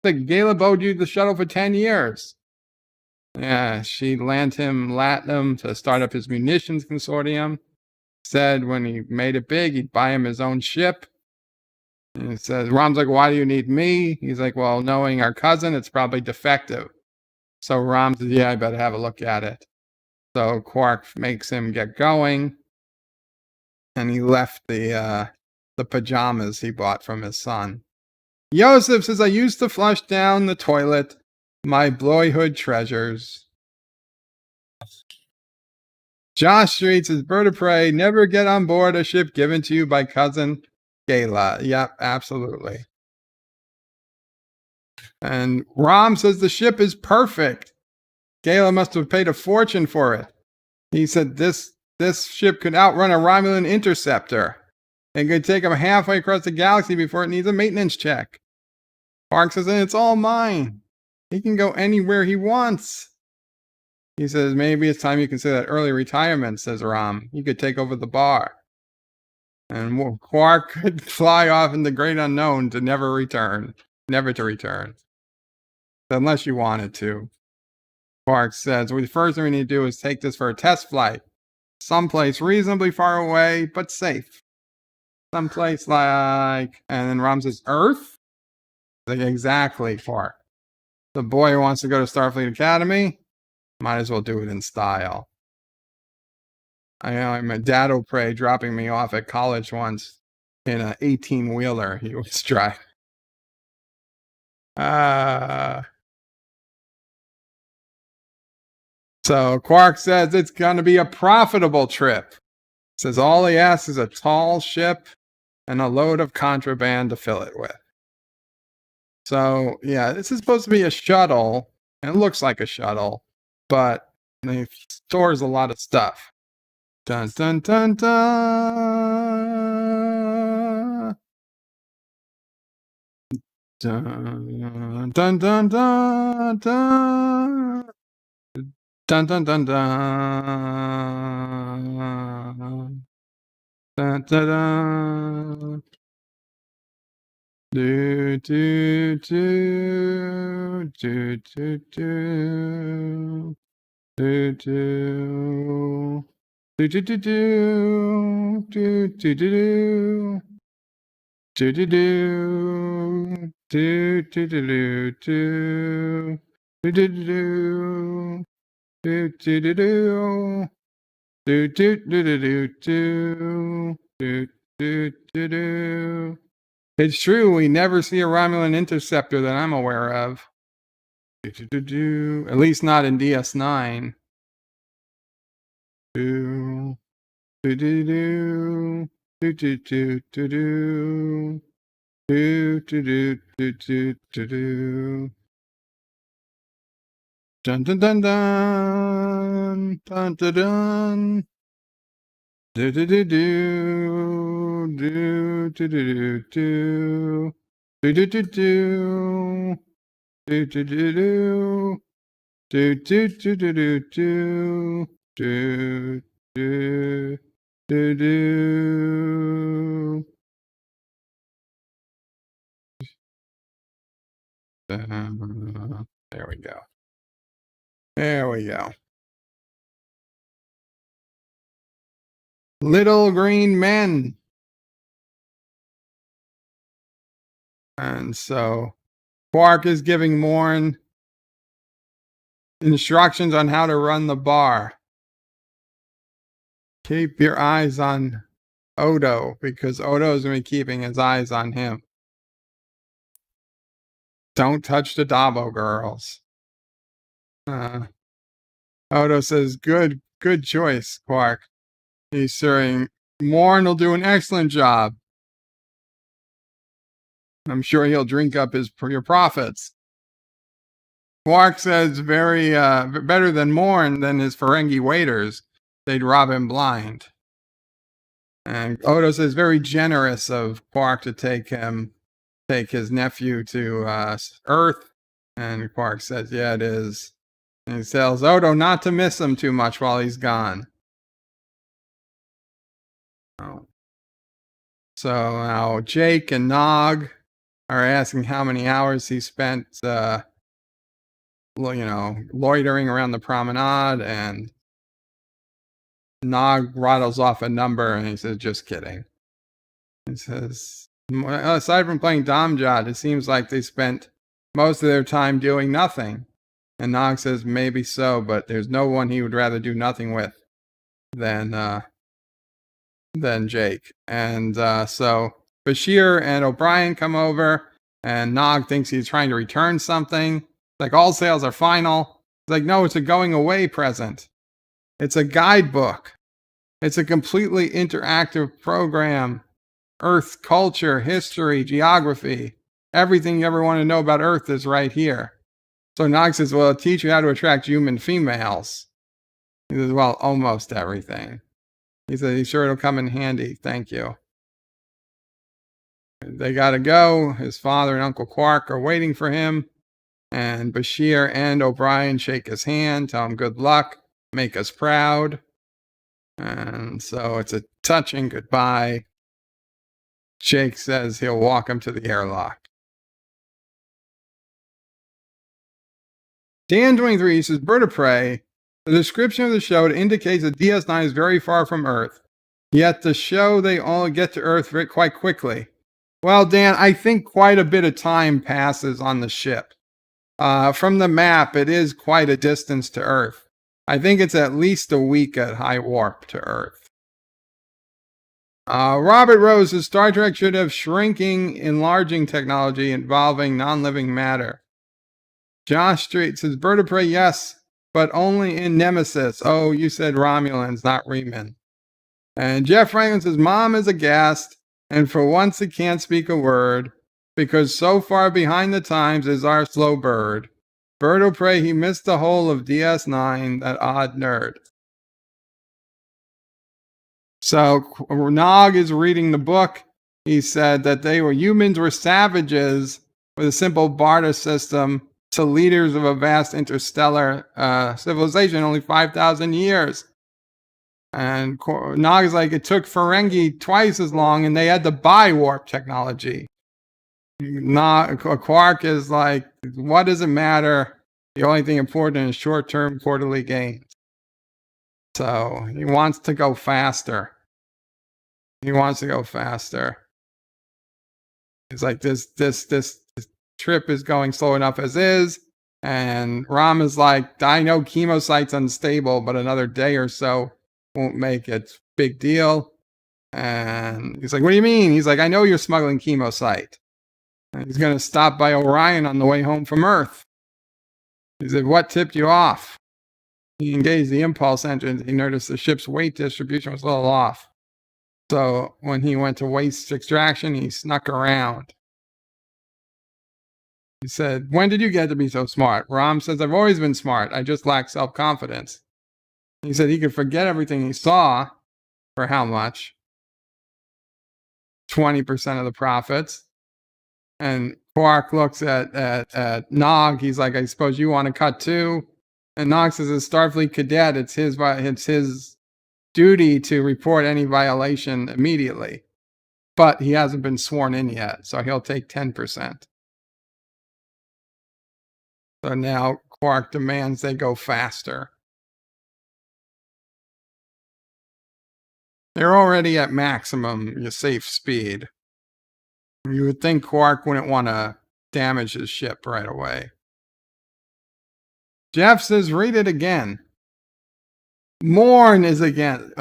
I: It's like, Caleb owed you the shuttle for 10 years. Yeah, she lent him latinum to start up his munitions consortium. Said when he made it big, he'd buy him his own ship. And he says, Rom's like, why do you need me? He's like, well, knowing our cousin, it's probably defective. So Rom says, yeah, I better have a look at it. So Quark makes him get going. And he left the pajamas he bought from his son. Yosef says, I used to flush down the toilet my boyhood treasures. Josh Street says, bird of prey, never get on board a ship given to you by cousin Gayla. Yep, absolutely. And Rom says the ship is perfect. Gayla must have paid a fortune for it. He said this ship could outrun a Romulan interceptor and could take him halfway across the galaxy before it needs a maintenance check. Quark says, and it's all mine. He can go anywhere he wants. He says, maybe it's time you consider that early retirement, says Rom. You could take over the bar. And Quark could fly off in the great unknown to never to return. Unless you wanted to. Quark says, well, the first thing we need to do is take this for a test flight. Someplace reasonably far away, but safe. Someplace like, and then Rom says, Earth? Like, exactly, Quark. The boy who wants to go to Starfleet Academy, might as well do it in style. I know my dad O'Prey dropping me off at college once in an 18-wheeler he was driving. So Quark says it's going to be a profitable trip. Says all he asks is a tall ship and a load of contraband to fill it with. So, yeah, this is supposed to be a shuttle, and it looks like a shuttle, but it stores a lot of stuff. Dun, dun, dun, dun. Dun, dun, dun, dun, dun. Dun, dun, dun, dun. Dun, dun, dun. Do, do, do, do, do, do. Do, do. Do, do, do, do. Do, do, do, do. Do, do, do. Do, do, do, do, do. Do, do, do, do. Do, do, do, do. Do, do, do, do, do, do. Do, do, do, do. It's true, we never see a Romulan interceptor that I'm aware of. Do, do, do, do. At least not in DS9. Do, do, do, do. Do, do, do, do, do. Do, do, do, do, do, do, do. Dun, dun, dun, dun. Dun, dun, dun. Do, do, do, do. Do, do, do, do, do. Do, do, do, do. Do, do, do, do. Do, do, do, do, do, do. Do, do, do, do. There we go. There we go. Little green men. And so Quark is giving Morn instructions on how to run the bar. Keep your eyes on Odo, because Odo's going to be keeping his eyes on him. Don't touch the Dabo girls. Odo says, good choice, Quark. He's saying, Morn will do an excellent job. I'm sure he'll drink up your profits. Quark says very better than Morn than his Ferengi waiters. They'd rob him blind. And Odo says very generous of Quark to take his nephew to Earth. And Quark says, yeah, it is. And he tells Odo not to miss him too much while he's gone. Oh. So now Jake and Nog are asking how many hours he spent, loitering around the promenade, and Nog rattles off a number, and he says, just kidding. He says, aside from playing Domjot, it seems like they spent most of their time doing nothing. And Nog says, maybe so, but there's no one he would rather do nothing with than Jake. And so Bashir and O'Brien come over, and Nog thinks he's trying to return something. Like, all sales are final. It's like, no, it's a going away present. It's a guidebook. It's a completely interactive program. Earth culture, history, geography. Everything you ever want to know about Earth is right here. So Nog says, well, it'll teach you how to attract human females. He says, well, almost everything. He said, he's sure it'll come in handy. Thank you. They got to go. His father and Uncle Quark are waiting for him. And Bashir and O'Brien shake his hand, tell him good luck, make us proud. And so it's a touching goodbye. Jake says he'll walk him to the airlock. Dan23 says, Bird of Prey, the description of the show indicates that DS9 is very far from Earth. Yet the show, they all get to Earth quite quickly. Well, Dan, I think quite a bit of time passes on the ship. From the map, it is quite a distance to Earth. I think it's at least a week at high warp to Earth. Robert Rose says, Star Trek should have shrinking, enlarging technology involving non-living matter. Josh Street says, Bird of Prey, yes, but only in Nemesis. Oh, you said Romulans, not Reman. And Jeff Franklin says, Mom is aghast, and for once he can't speak a word, because so far behind the times is our slow bird. Bird of Prey, he missed the whole of DS9, that odd nerd. So Nog is reading the book. He said that humans were savages with a simple barter system to leaders of a vast interstellar civilization, only 5,000 years. And Nog is like, it took Ferengi twice as long, and they had to buy warp technology. Quark is like, what does it matter? The only thing important is short-term quarterly gains. So he wants to go faster. He wants to go faster. It's like this trip is going slow enough as is. And Ram is like, I know chemosite's unstable, but another day or so won't make it. Big deal. And he's like, what do you mean? He's like, I know you're smuggling chemosite. And he's going to stop by Orion on the way home from Earth. He said, what tipped you off? He engaged the impulse engine. He noticed the ship's weight distribution was a little off. So when he went to waste extraction, he snuck around. He said, when did you get to be so smart? Ram says, I've always been smart. I just lack self-confidence. He said he could forget everything he saw. For how much? 20% of the profits. And Quark looks at Nog. He's like, I suppose you want to cut too? And Nog says, as Starfleet cadet, it's his duty to report any violation immediately. But he hasn't been sworn in yet, so he'll take 10%. So now Quark demands they go faster. They're already at maximum safe speed. You would think Quark wouldn't want to damage his ship right away. Jeff says, read it again. Morn is aghast,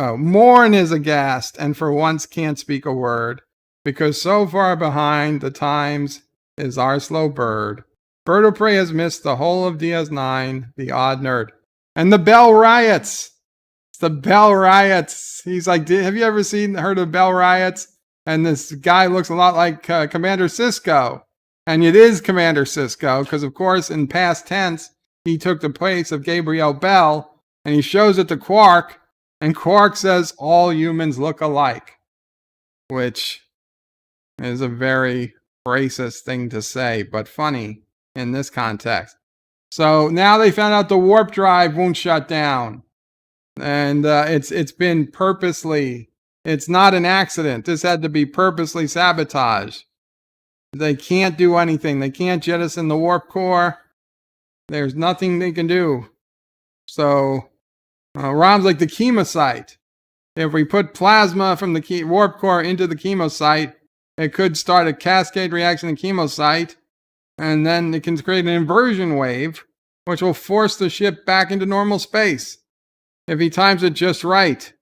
I: and for once can't speak a word, because so far behind the times is our slow bird. Bird of Prey has missed the whole of DS9, the odd nerd. And the Bell Riots! It's the Bell Riots! He's like, have you ever heard of Bell Riots? And this guy looks a lot like Commander Sisko. And it is Commander Sisko, because of course in past tense, he took the place of Gabriel Bell, and he shows it to Quark, and Quark says, all humans look alike. Which is a very racist thing to say, but funny in this context. So now they found out the warp drive won't shut down. And it's been purposely, it's not an accident. This had to be purposely sabotaged. They can't do anything. They can't jettison the warp core. There's nothing they can do. So Rom's like the chemosite. If we put plasma from the warp core into the chemosite, it could start a cascade reaction in chemosite, and then it can create an inversion wave, which will force the ship back into normal space. If he times it just right,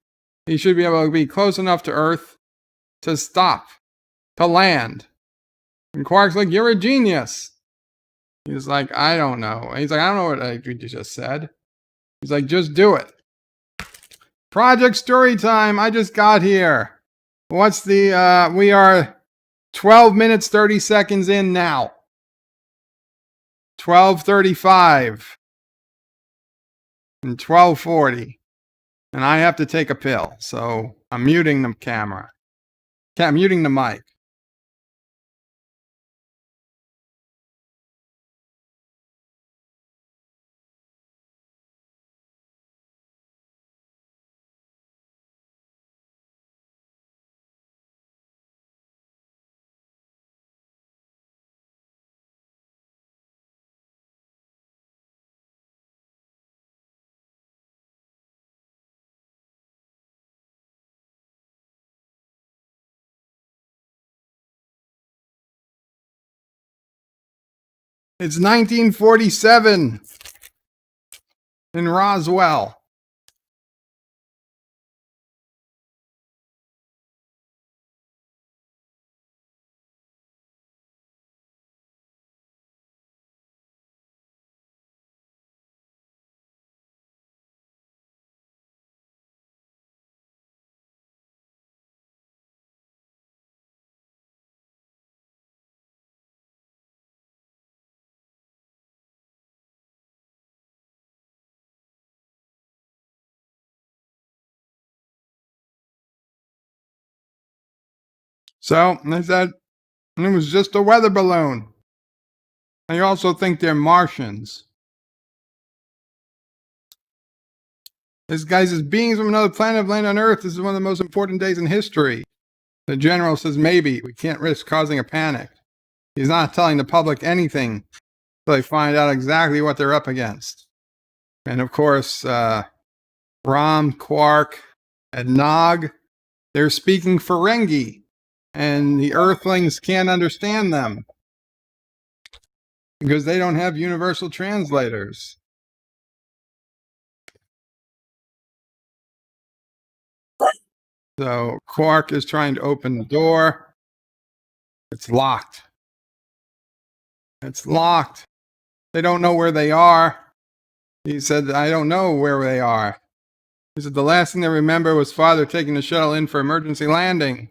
I: he should be able to be close enough to Earth to stop, to land. And Quark's like, you're a genius. He's like, I don't know. He's like, I don't know what you just said. He's like, just do it. Project story time. I just got here. What's the, we are 12 minutes, 30 seconds in now. 12:35 and 12:40. And I have to take a pill. So I'm muting the camera. I'm muting the mic. It's 1947 in Roswell. So they said it was just a weather balloon. And you also think they're Martians. This guy says, beings from another planet have landed on Earth. This is one of the most important days in history. The general says, maybe. We can't risk causing a panic. He's not telling the public anything until they find out exactly what they're up against. And of course, Rom, Quark, and Nog, they're speaking Ferengi. And the Earthlings can't understand them because they don't have universal translators. So Quark is trying to open the door. It's locked. It's locked. They don't know where they are. He said, I don't know where they are. He said, the last thing they remember was father taking the shuttle in for emergency landing.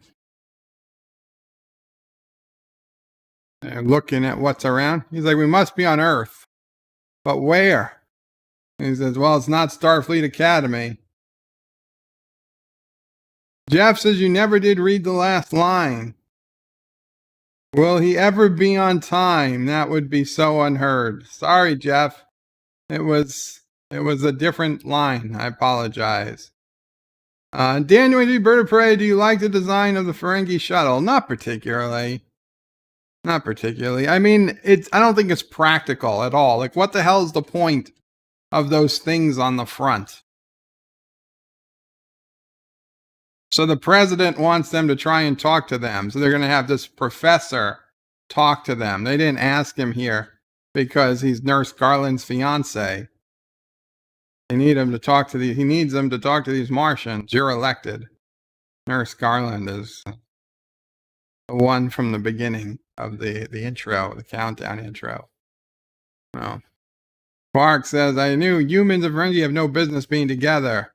I: They're looking at what's around. He's like, we must be on Earth. But where? And he says, well, it's not Starfleet Academy. Jeff says, you never did read the last line. Will he ever be on time? That would be so unheard. Sorry, Jeff. It was a different line. I apologize. Daniel D. Bird of Prey, do you like the design of the Ferengi shuttle? Not particularly. Not particularly. I mean, I don't think it's practical at all. Like, what the hell is the point of those things on the front? So the president wants them to try and talk to them. So they're going to have this professor talk to them. They didn't ask him here because he's Nurse Garland's fiance. They need him to talk to he needs them to talk to these Martians. You're elected. Nurse Garland is the one from the beginning of the intro, the countdown intro. Well, Quark says, I knew humans and Ferengi have no business being together.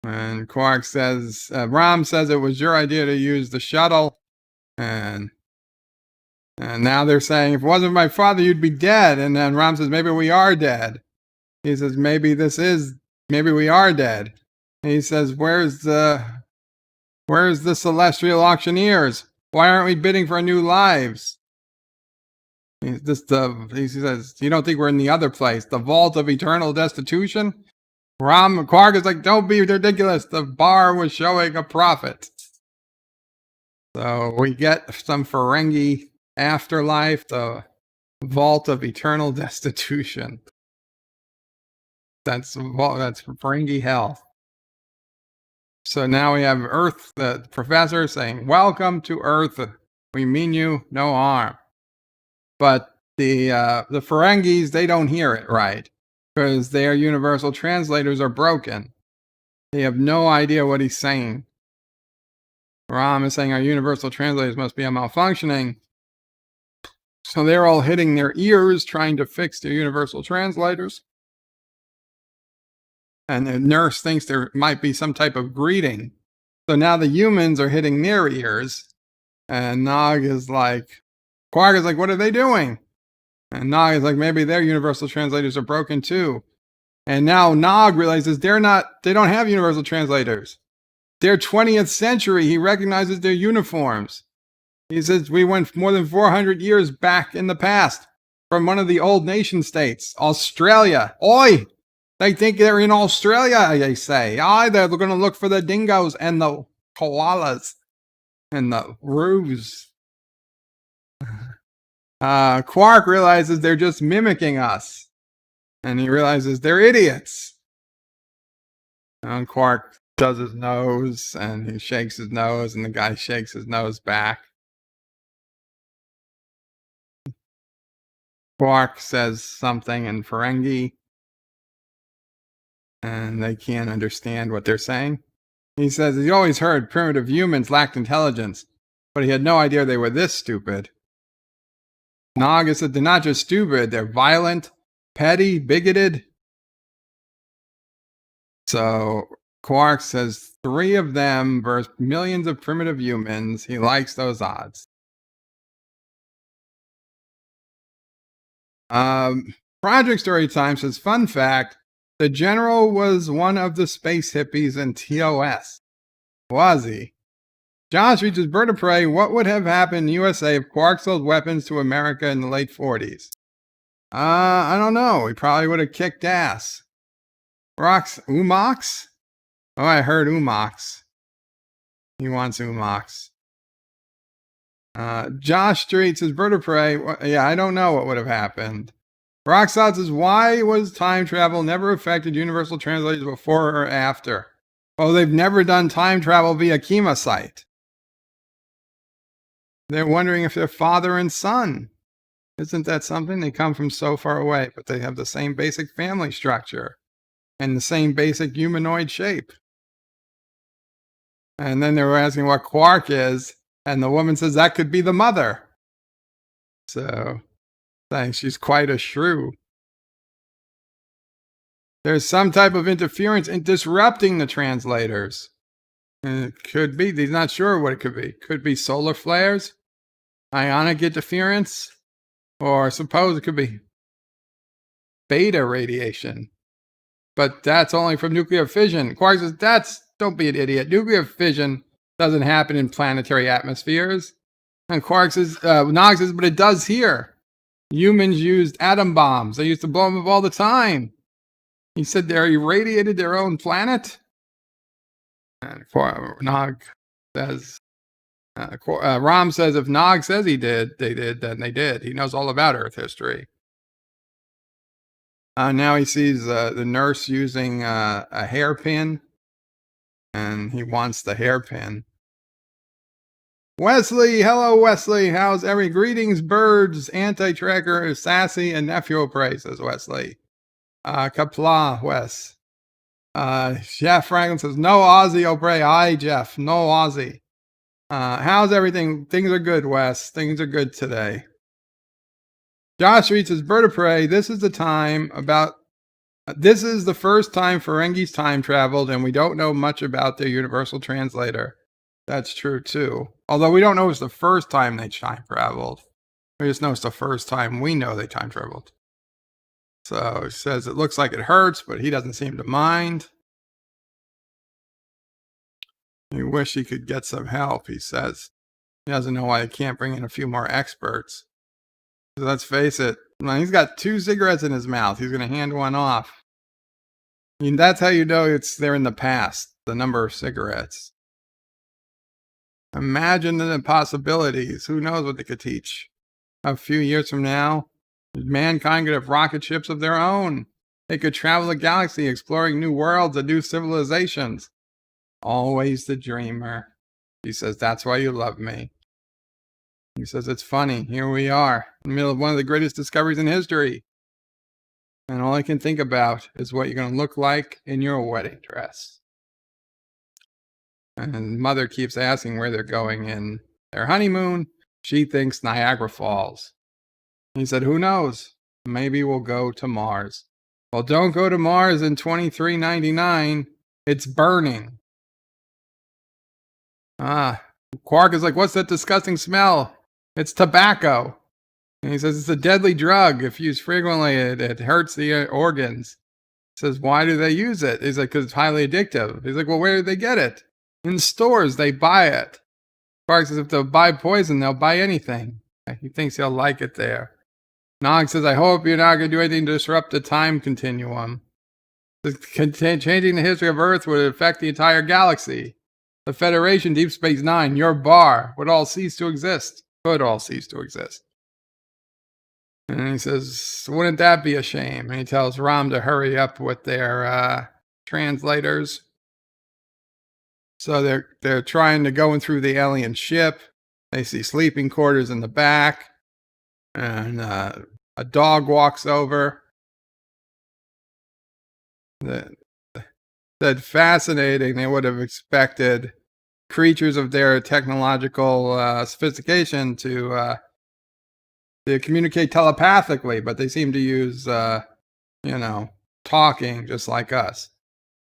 I: And Quark says, Rom says it was your idea to use the shuttle. And now they're saying, if it wasn't my father, you'd be dead. And then Rom says, maybe we are dead. He says, maybe we are dead. And he says, where's the celestial auctioneers? Why aren't we bidding for new lives? He says, you don't think we're in the other place, the vault of eternal destitution? Quark is like, don't be ridiculous. The bar was showing a profit. So we get some Ferengi afterlife, the vault of eternal destitution. That's Ferengi hell. So now we have Earth, the professor saying, welcome to Earth. We mean you no harm. But the Ferengis, they don't hear it right because their universal translators are broken. They have no idea what he's saying. Rom is saying our universal translators must be malfunctioning. So they're all hitting their ears trying to fix their universal translators. And the nurse thinks there might be some type of greeting. So now the humans are hitting their ears. And Nog is like, Quark is like, what are they doing? And Nog is like, maybe their universal translators are broken too. And now Nog realizes they don't have universal translators. They're 20th century. He recognizes their uniforms. He says, we went more than 400 years back in the past from one of the old nation states, Australia. Oi! They think they're in Australia, they say. They're going to look for the dingoes and the koalas and the roos. Quark realizes they're just mimicking us. And he realizes they're idiots. And Quark does his nose, and he shakes his nose, and the guy shakes his nose back. Quark says something in Ferengi, and they can't understand what they're saying. He says he always heard primitive humans lacked intelligence, but he had no idea they were this stupid. Nog said they're not just stupid, they're violent, petty, bigoted. So Quark says 3 of them versus millions of primitive humans. He likes those odds. Project Storytime says, fun fact, the general was one of the space hippies in TOS. Was he? Josh reaches Bird of Prey. What would have happened in the USA if Quark sold weapons to America in the late 40s? I don't know. He probably would have kicked ass. Rocks, Umox? Oh, I heard Umox. He wants Umox. Josh Street says, Bird of Prey. Yeah, I don't know what would have happened. Rocksod says, why was time travel never affected universal translators before or after? Well, they've never done time travel via chemosite. They're wondering if they're father and son. Isn't that something? They come from so far away, but they have the same basic family structure and the same basic humanoid shape. And then they were asking what Quark is, and the woman says that could be the mother. So, thanks. She's quite a shrew. There's some type of interference in disrupting the translators. And it could be. He's not sure what it could be. Could be solar flares, ionic interference, or suppose it could be beta radiation. But that's only from nuclear fission. Quark says, don't be an idiot. Nuclear fission doesn't happen in planetary atmospheres. And Quark says, Nog says, but it does here. Humans used atom bombs. They used to blow them up all the time. He said they irradiated their own planet. And Nog says, Rom says if Nog says they did, then they did. He knows all about Earth history. Now he sees the nurse using a hairpin, and he wants the hairpin. Wesley, hello Wesley, how's every greetings, birds, anti-tracker, sassy, and nephew prey, says Wesley. Qapla, Wes. Jeff Franklin says, no Aussie, O'Bray. Hi, Jeff, no Aussie. How's everything? Things are good, Wes. Things are good today. Josh Reed says, Bird of Prey, this is the first time Ferengi's time traveled, and we don't know much about their universal translator. That's true, too. Although we don't know it's the first time they time traveled. We just know it's the first time we know they time traveled. So he says it looks like it hurts, but he doesn't seem to mind. He wish he could get some help, he says. He doesn't know why they can't bring in a few more experts. So let's face it, he's got 2 cigarettes in his mouth. He's going to hand one off. I mean, that's how you know they're in the past, the number of cigarettes. Imagine the possibilities. Who knows what they could teach? A few years from now, mankind could have rocket ships of their own. They could travel the galaxy, exploring new worlds and new civilizations. Always the dreamer. He says, that's why you love me. He says, it's funny. Here we are, in the middle of one of the greatest discoveries in history. And all I can think about is what you're going to look like in your wedding dress. And mother keeps asking where they're going in their honeymoon. She thinks Niagara Falls. He said, who knows? Maybe we'll go to Mars. Well, don't go to Mars in 2399. It's burning. Quark is like, what's that disgusting smell? It's tobacco. And he says, it's a deadly drug. If used frequently, it hurts the organs. He says, why do they use it? He's like, because it's highly addictive. He's like, well, where do they get it? In stores, they buy it. Quark says, if they'll buy poison, they'll buy anything. He thinks he'll like it there. Nog says, I hope you're not going to do anything to disrupt the time continuum. Changing the history of Earth would affect the entire galaxy. The Federation, Deep Space Nine, your bar, would all cease to exist. Could all cease to exist. And he says, wouldn't that be a shame? And he tells Rom to hurry up with their translators. So they're trying to go in through the alien ship. They see sleeping quarters in the back. And A dog walks over. That fascinating. They would have expected creatures of their technological sophistication to communicate telepathically, but they seem to use, talking just like us.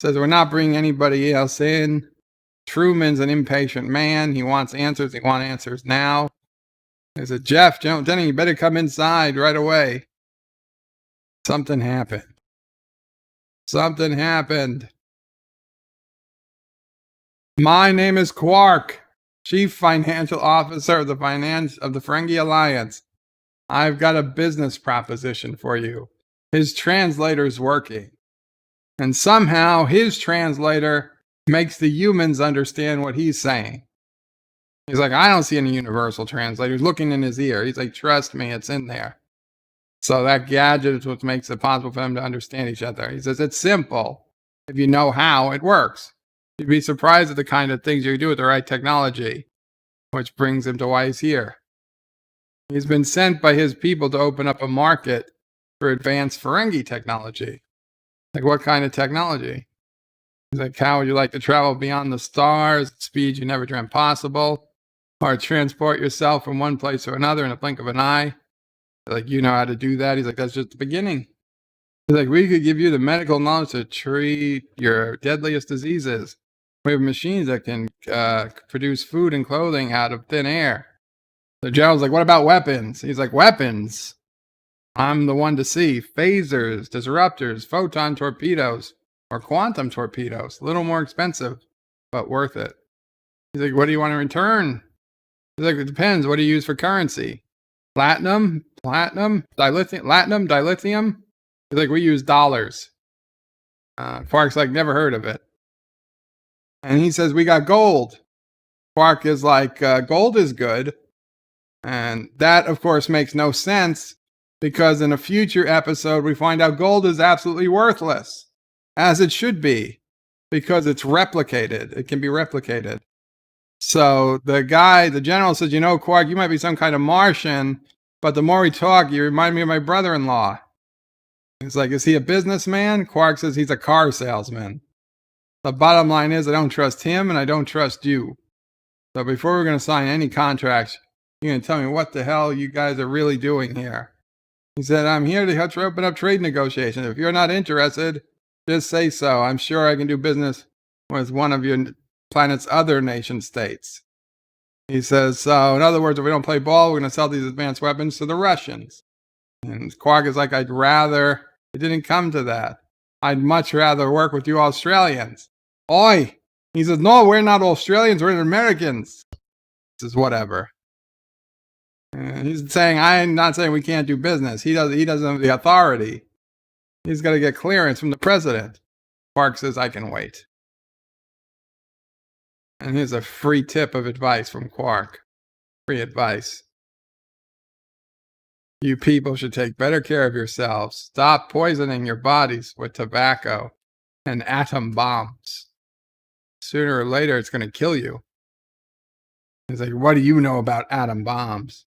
I: Says we're not bringing anybody else in. Truman's an impatient man. He wants answers. He wants answers now. He said, Jeff, Denny, you better come inside right away. Something happened. Something happened. My name is Quark, Chief Financial Officer of the Ferengi Alliance. I've got a business proposition for you. His translator's working. And somehow his translator makes the humans understand what he's saying. He's like, I don't see any universal translator. He's looking in his ear. He's like, trust me, it's in there. So that gadget is what makes it possible for them to understand each other. He says, it's simple. If you know how, it works. You'd be surprised at the kind of things you do with the right technology, which brings him to why he's here. He's been sent by his people to open up a market for advanced Ferengi technology. Like, what kind of technology? He's like, how would you like to travel beyond the stars at speeds you never dreamt possible? Or transport yourself from one place to another in a blink of an eye? Like, you know how to do that? He's like, that's just the beginning. He's like, we could give you the medical knowledge to treat your deadliest diseases. We have machines that can produce food and clothing out of thin air. The general's like, what about weapons? He's like, weapons? I'm the one to see. Phasers, disruptors, photon torpedoes, or quantum torpedoes. A little more expensive, but worth it. He's like, what do you want to return? He's like, it depends. What do you use for currency? Platinum, dilithium. He's like, we use dollars. Quark's like, never heard of it. And he says, we got gold. Quark is like, gold is good. And that, of course, makes no sense because in a future episode, we find out gold is absolutely worthless, as it should be, because it's replicated. It can be replicated. So the general says, you know, Quark, you might be some kind of Martian, but the more we talk, you remind me of my brother-in-law. He's like, is he a businessman? Quark says he's a car salesman. The bottom line is I don't trust him and I don't trust you. So before we're going to sign any contracts, you're going to tell me what the hell you guys are really doing here. He said, I'm here to help you open up trade negotiations. If you're not interested, just say so. I'm sure I can do business with one of your planet's other nation states. He says, so in other words, if we don't play ball, we're going to sell these advanced weapons to the Russians. And Quark is like, I'd rather it didn't come to that. I'd much rather work with you Australians. Oi! He says, no, we're not Australians, we're Americans. He says, whatever. And he's saying, I'm not saying we can't do business. He doesn't have the authority. He's got to get clearance from the president. Quark says, I can wait. And here's a free tip of advice from Quark. Free advice. You people should take better care of yourselves. Stop poisoning your bodies with tobacco and atom bombs. Sooner or later, it's going to kill you. He's like, what do you know about atom bombs?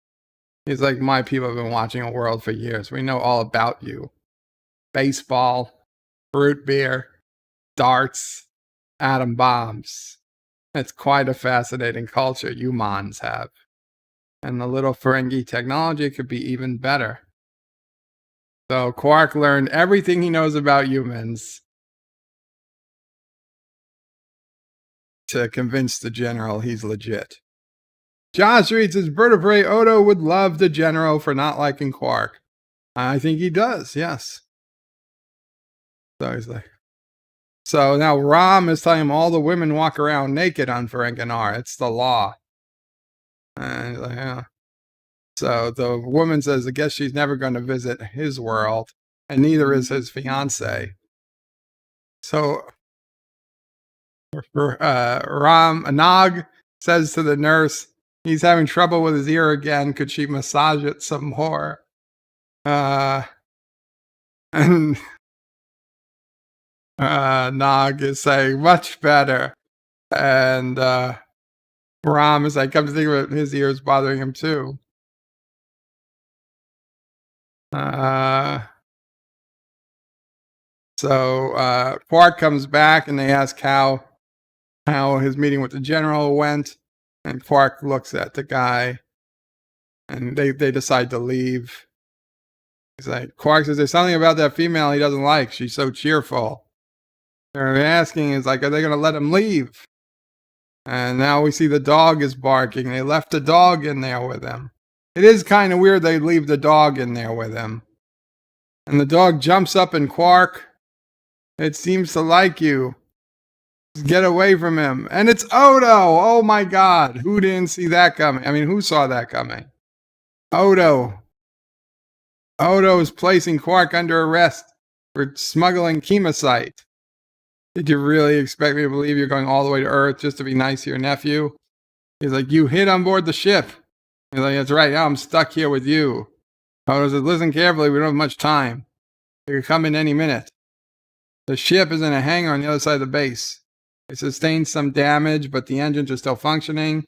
I: He's like, my people have been watching a world for years. We know all about you. Baseball, root beer, darts, atom bombs. It's quite a fascinating culture humans have. And the little Ferengi technology could be even better. So Quark learned everything he knows about humans to convince the general he's legit. Josh reads his vertebrae. Odo would love the general for not liking Quark. I think he does, yes. So he's like, so now Ram is telling him all the women walk around naked on Ferenginar. It's the law. And he's like, yeah. So the woman says, I guess she's never going to visit his world, and neither is his fiance. So Nog says to the nurse, he's having trouble with his ear again. Could she massage it some more? And Nog is saying, much better. And Ram is like, come to think of it, his ear is bothering him too. So Quark comes back and they ask how his meeting with the general went. And Quark looks at the guy and they decide to leave. He's like, Quark says, there's something about that female he doesn't like. She's so cheerful. They're asking, is like, are they going to let him leave? And now we see the dog is barking. They left the dog in there with him. It is kind of weird they leave the dog in there with him. And the dog jumps up in Quark. It seems to like you. Just get away from him. And it's Odo. Oh my God. Who didn't see that coming? I mean, who saw that coming? Odo. Odo is placing Quark under arrest for smuggling chemosite. Did you really expect me to believe you're going all the way to Earth just to be nice to your nephew? He's like, you hid on board the ship. He's like, that's right. Now I'm stuck here with you. Odo says, listen carefully. We don't have much time. They could come in any minute. The ship is in a hangar on the other side of the base. It sustained some damage, but the engines are still functioning.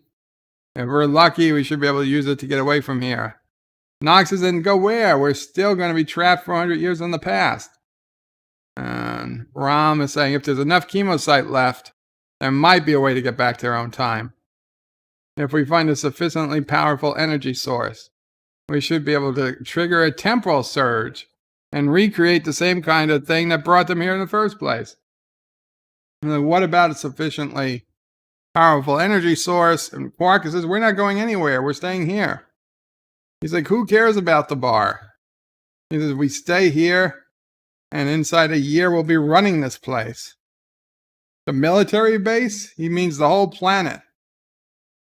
I: If we're lucky, we should be able to use it to get away from here. Nox says, then go where? We're still going to be trapped for 100 years in the past. And Ram is saying, if there's enough chemosite left, there might be a way to get back to our own time. If we find a sufficiently powerful energy source, we should be able to trigger a temporal surge and recreate the same kind of thing that brought them here in the first place. And then what about a sufficiently powerful energy source? And Quark says, we're not going anywhere. We're staying here. He's like, who cares about the bar? He says, we stay here, and inside a year we'll be running this place. The military base? He means the whole planet.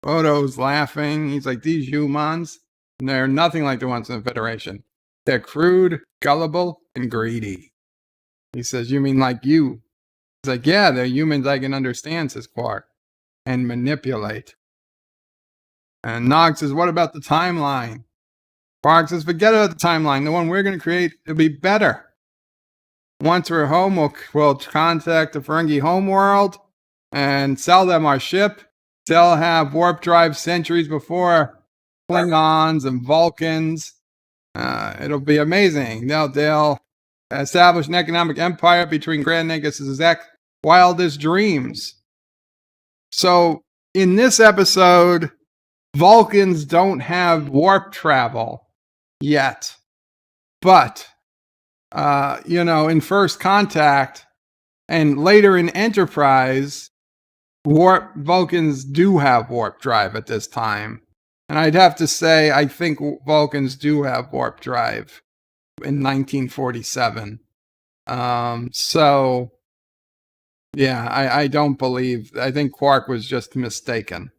I: Odo's laughing. He's like, these humans, they're nothing like the ones in the Federation. They're crude, gullible, and greedy. He says, you mean like you? He's like, yeah, they're humans I can understand, says Quark, and manipulate. And Nog says, what about the timeline? Quark says, forget about the timeline. The one we're going to create, it'll be better. Once we're home, we'll contact the Ferengi homeworld and sell them our ship. They'll have warp drive centuries before Klingons and Vulcans. It'll be amazing. They'll establish an economic empire between Grand Negus's wildest dreams. So in this episode, Vulcans don't have warp travel yet. But, in First Contact and later in Enterprise, Vulcans do have warp drive at this time. And I'd have to say, I think Vulcans do have warp drive in 1947. Yeah, I don't believe, I think Quark was just mistaken.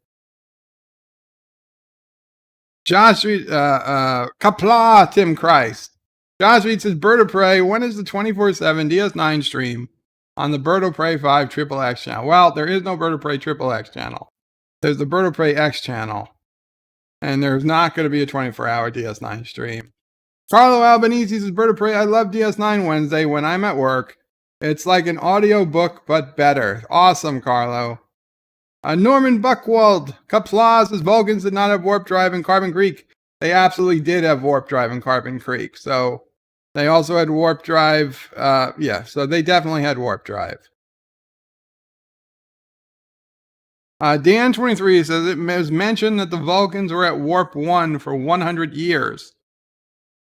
I: Josh reads, Qapla, Tim Christ. Josh reads says, Bird of Prey, when is the 24/7 DS9 stream on the Bird of Prey 5 Triple X channel? Well, there is no Bird of Prey Triple X channel. There's the Bird of Prey X channel. And there's not going to be a 24-hour DS9 stream. Carlo Albanese says, Bird of Prey, I love DS9 Wednesday when I'm at work. It's like an audio book, but better. Awesome, Carlo. Norman Buckwald. Qapla says, Vulcans did not have warp drive in Carbon Creek. They absolutely did have warp drive in Carbon Creek. So they also had warp drive. So they definitely had warp drive. Dan23 says it was mentioned that the Vulcans were at warp 1 for 100 years.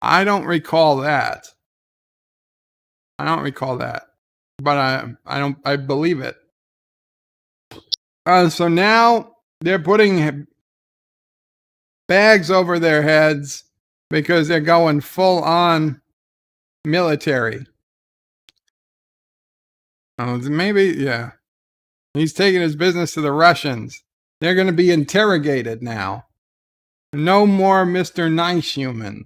I: I don't recall that. But I believe it. So now they're putting bags over their heads because they're going full on military. Yeah. He's taking his business to the Russians. They're going to be interrogated now. No more Mr. Nice Human.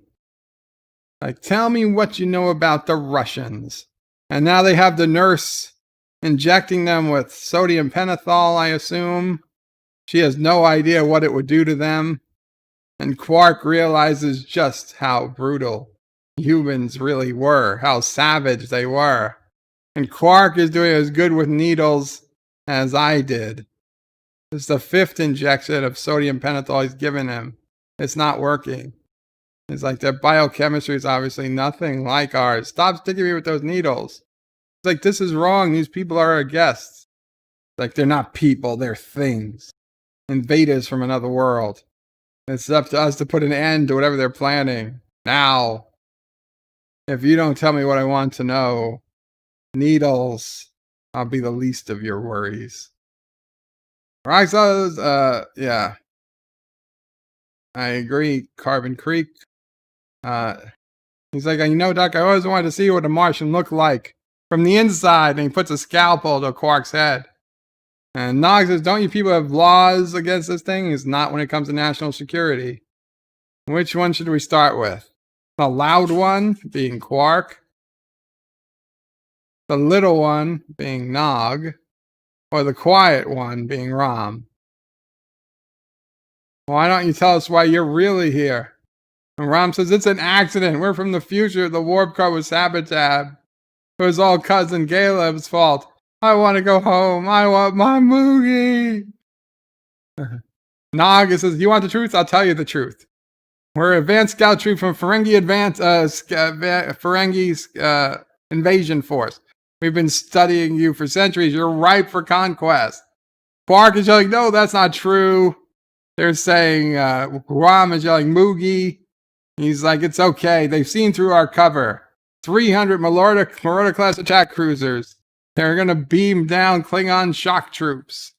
I: Like, tell me what you know about the Russians. And now they have the nurse injecting them with sodium pentothal, I assume. She has no idea what it would do to them. And Quark realizes just how brutal humans really were, how savage they were. And Quark is doing as good with needles as I did. It's the 5th injection of sodium pentothal he's given him. It's not working. It's like their biochemistry is obviously nothing like ours. Stop sticking me with those needles. It's like, this is wrong. These people are our guests. Like, they're not people, they're things. Invaders from another world. It's up to us to put an end to whatever they're planning. Now, if you don't tell me what I want to know, needles, I'll be the least of your worries. Roswell, yeah. I agree, Carbon Creek. He's like, you know, Doc, I always wanted to see what a Martian looked like from the inside. And he puts a scalpel to Quark's head. And Nog says, don't you people have laws against this thing? It's not when it comes to national security. Which one should we start with? The loud one being Quark. The little one being Nog. Or the quiet one being Rom. Why don't you tell us why you're really here? And Rom says, it's an accident. We're from the future. The warp car was sabotaged. It was all Cousin Caleb's fault. I want to go home. I want my Moogie. Nog says, you want the truth? I'll tell you the truth. We're advanced scout troop from Ferengi's invasion force. We've been studying you for centuries. You're ripe for conquest. Quark is yelling, no, that's not true. They're saying, Rom is yelling, Moogie. He's like, it's okay. They've seen through our cover. 300 Marauder-class attack cruisers. They're going to beam down Klingon shock troops.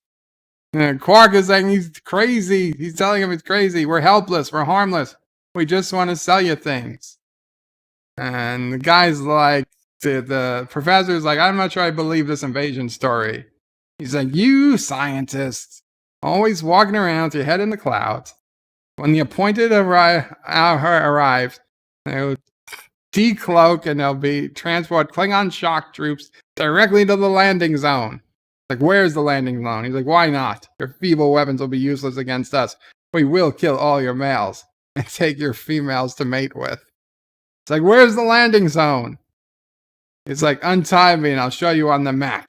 I: And Quark is saying he's crazy. He's telling him he's crazy. We're helpless. We're harmless. We just want to sell you things. And the guy's like, the professor's like, I'm not sure I believe this invasion story. He's like, you scientists, always walking around with your head in the clouds. When the appointed hour arrives, they'll decloak and they'll be transport Klingon shock troops directly to the landing zone. Like, where's the landing zone? He's like, why not? Your feeble weapons will be useless against us. We will kill all your males and take your females to mate with. It's like, where's the landing zone? It's like, untie me and I'll show you on the map.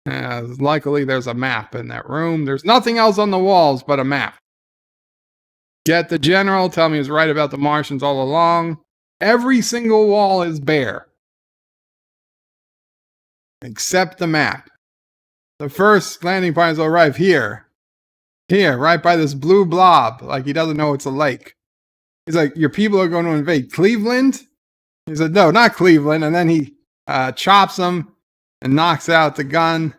I: Luckily, there's a map in that room. There's nothing else on the walls but a map. Get the general, tell me he was right about the Martians all along. Every single wall is bare. Except the map. The first landing point will arrive here. Here, right by this blue blob. Like he doesn't know it's a lake. He's like, your people are going to invade Cleveland? He said, no, not Cleveland. And then he chops them and knocks out the gun.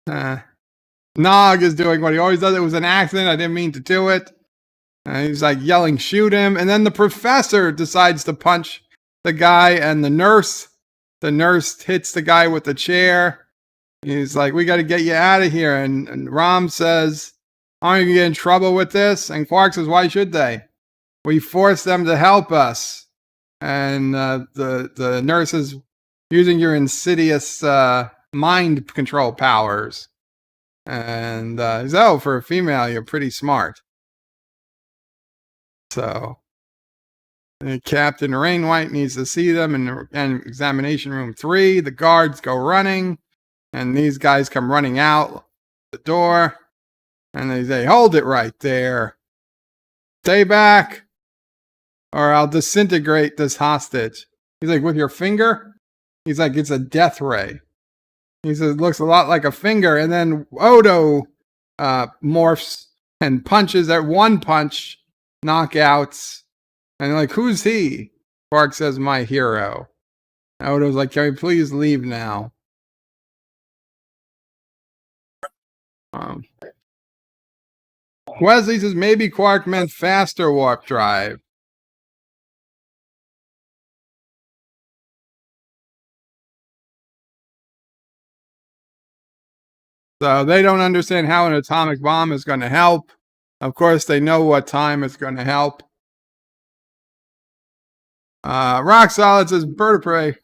I: Nog is doing what he always does. It was an accident. I didn't mean to do it. He's like yelling, shoot him. And then the professor decides to punch the guy and the nurse hits the guy with the chair. He's like, we got to get you out of here. And Rom says, aren't you going to get in trouble with this? And Quark says, why should they? We forced them to help us. And the nurse is using your insidious mind control powers. And he's, oh, for a female, you're pretty smart. So Captain Rainwhite needs to see them in examination room 3. The guards go running, and these guys come running out the door, and they say, hold it right there. Stay back, or I'll disintegrate this hostage. He's like, with your finger? He's like, it's a death ray. He says, it looks a lot like a finger, and then Odo morphs and punches at one punch. Knockouts. And like, who's he? Quark says, my hero. Odo's like, can we please leave now? Wesley says, maybe Quark meant faster warp drive. So they don't understand how an atomic bomb is going to help. Of course, they know what time is going to help. Rock Solid says, bird of prey.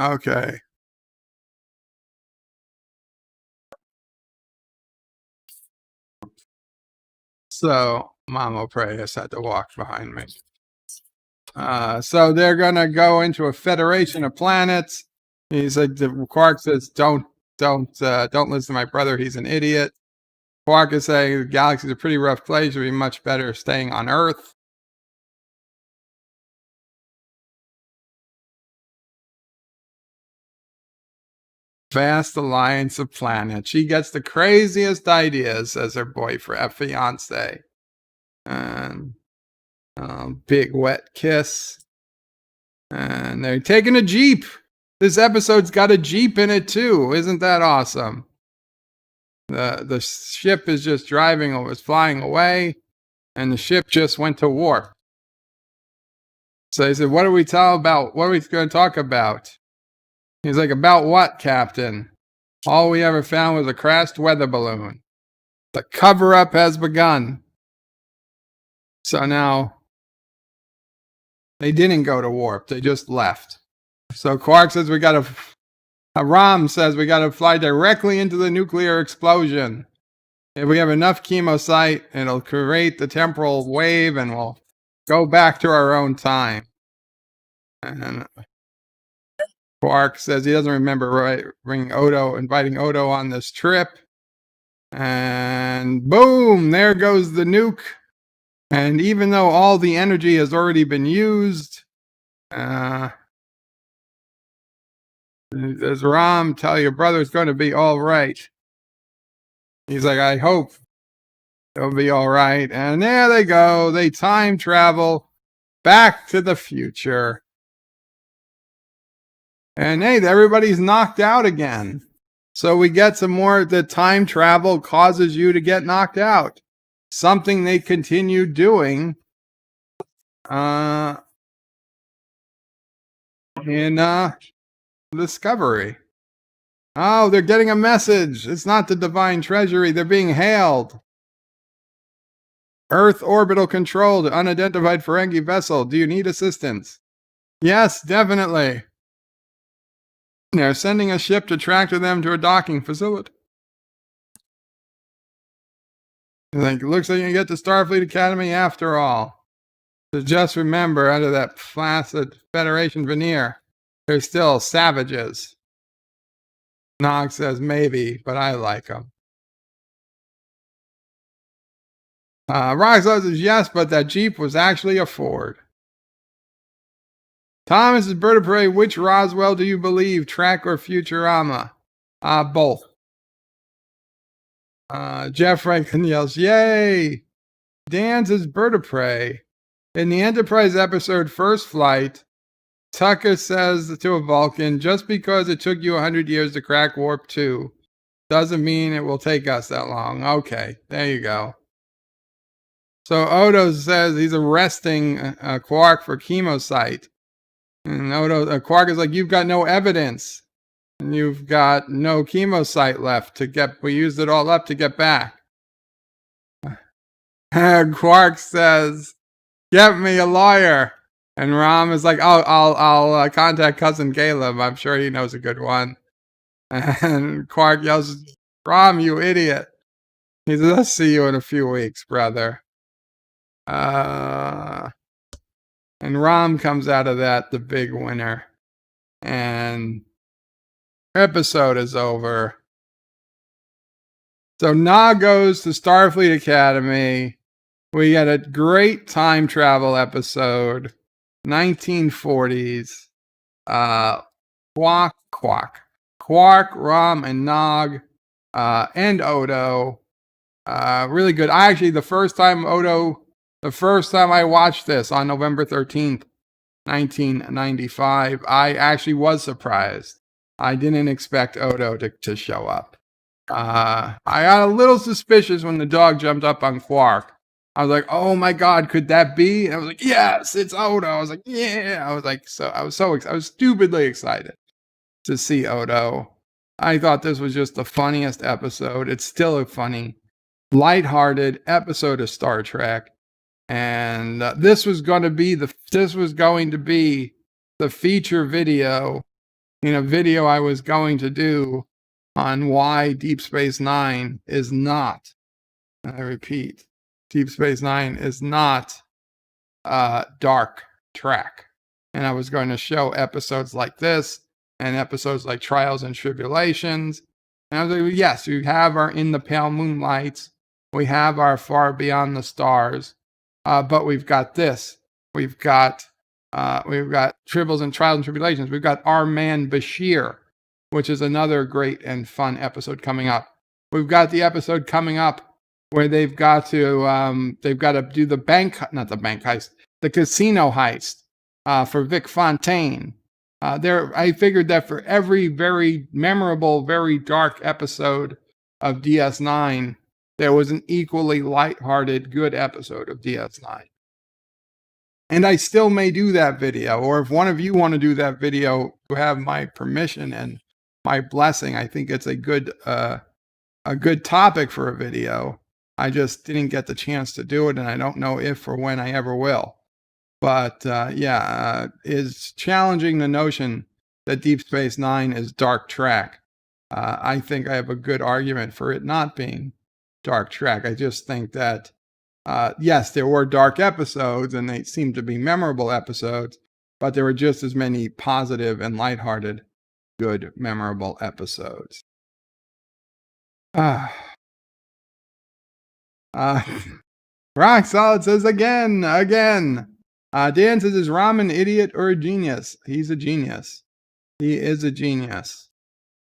I: Okay. So, Mama Prey has had to walk behind me. So they're going to go into a federation of planets. He's like, Quark says, don't listen to my brother. He's an idiot. Quark is saying the galaxy's a pretty rough place. It would be much better staying on Earth. vast alliance of planets. She gets the craziest ideas as her boyfriend, fiance. And big wet kiss. And they're taking a Jeep. This episode's got a Jeep in it too. Isn't that awesome? The ship is just driving or was flying away, and the ship just went to warp. So he said, what are we going to talk about? He's like, about what, Captain? All we ever found was a crashed weather balloon. The cover-up has begun. So now, they didn't go to warp. They just left. So Quark says Ram says we got to fly directly into the nuclear explosion. If we have enough chemosite, it'll create the temporal wave and we'll go back to our own time. And Quark says he doesn't remember inviting Odo on this trip. And boom, there goes the nuke. And even though all the energy has already been used, does Ram tell your brother it's going to be all right? He's like, I hope it'll be all right. And there they go. They time travel back to the future. And hey, everybody's knocked out again. So we get some more. The time travel causes you to get knocked out. Something they continue doing in Discovery. Oh, they're getting a message. It's not the Divine Treasury. They're being hailed. Earth orbital control to unidentified Ferengi vessel. Do you need assistance? Yes, definitely. They're sending a ship to tractor them to a docking facility. Like, looks like you can get to Starfleet Academy after all. So just remember, under that placid Federation veneer, there's still savages. Nog says maybe, but I like them. Roswell says yes, but that Jeep was actually a Ford. Thomas is Bird of Prey. Which Roswell do you believe, Trek or Futurama? Both. Jeff Franklin yells, yay! Dan says Bird of Prey. In the Enterprise episode First Flight, Tucker says to a Vulcan, just because it took you 100 years to crack Warp 2 doesn't mean it will take us that long. Okay, there you go. So Odo says he's arresting Quark for chemosite. And Quark is like, you've got no evidence. And you've got no chemosite left we used it all up to get back. And Quark says, get me a lawyer. And Ram is like, I'll contact cousin Caleb. I'm sure he knows a good one. And Quark yells, Ram, you idiot. He says, I'll see you in a few weeks, brother. And Ram comes out of that the big winner. And episode is over. So Na goes to Starfleet Academy. We get a great time travel episode. 1940s. Quark, Ram, and Nog, and Odo. Really good. The first time I watched this on November 13th, 1995, I actually was surprised. I didn't expect Odo to show up. I got a little suspicious when the dog jumped up on Quark. I was like, oh my God, could that be? And I was like, yes, it's Odo. I was like, yeah. I was stupidly excited to see Odo. I thought this was just the funniest episode. It's still a funny, lighthearted episode of Star Trek. And this was going to be the feature video in a video I was going to do on why Deep Space Nine is not, I repeat, Deep Space Nine is not Dark Trek. And I was going to show episodes like this and episodes like Trials and Tribulations. And I was like, yes, we have our In the Pale Moonlights. We have our Far Beyond the Stars. But we've got this. We've got Tribbles and Trials and Tribulations. We've got our man Bashir. which is another great and fun episode coming up. We've got the episode coming up where they've got to do the casino heist for Vic Fontaine. I figured that for every very memorable, very dark episode of DS9, there was an equally lighthearted, good episode of DS9. And I still may do that video, or if one of you want to do that video, you have my permission and my blessing. I think it's a good topic for a video. I just didn't get the chance to do it, and I don't know if or when I ever will. But is challenging the notion that Deep Space Nine is dark track. I think I have a good argument for it not being dark track. I just think that, yes, there were dark episodes, and they seem to be memorable episodes, but there were just as many positive and lighthearted, good, memorable episodes. Rock Solid says again. Dan says, is Ram an idiot or a genius? He's a genius. He is a genius.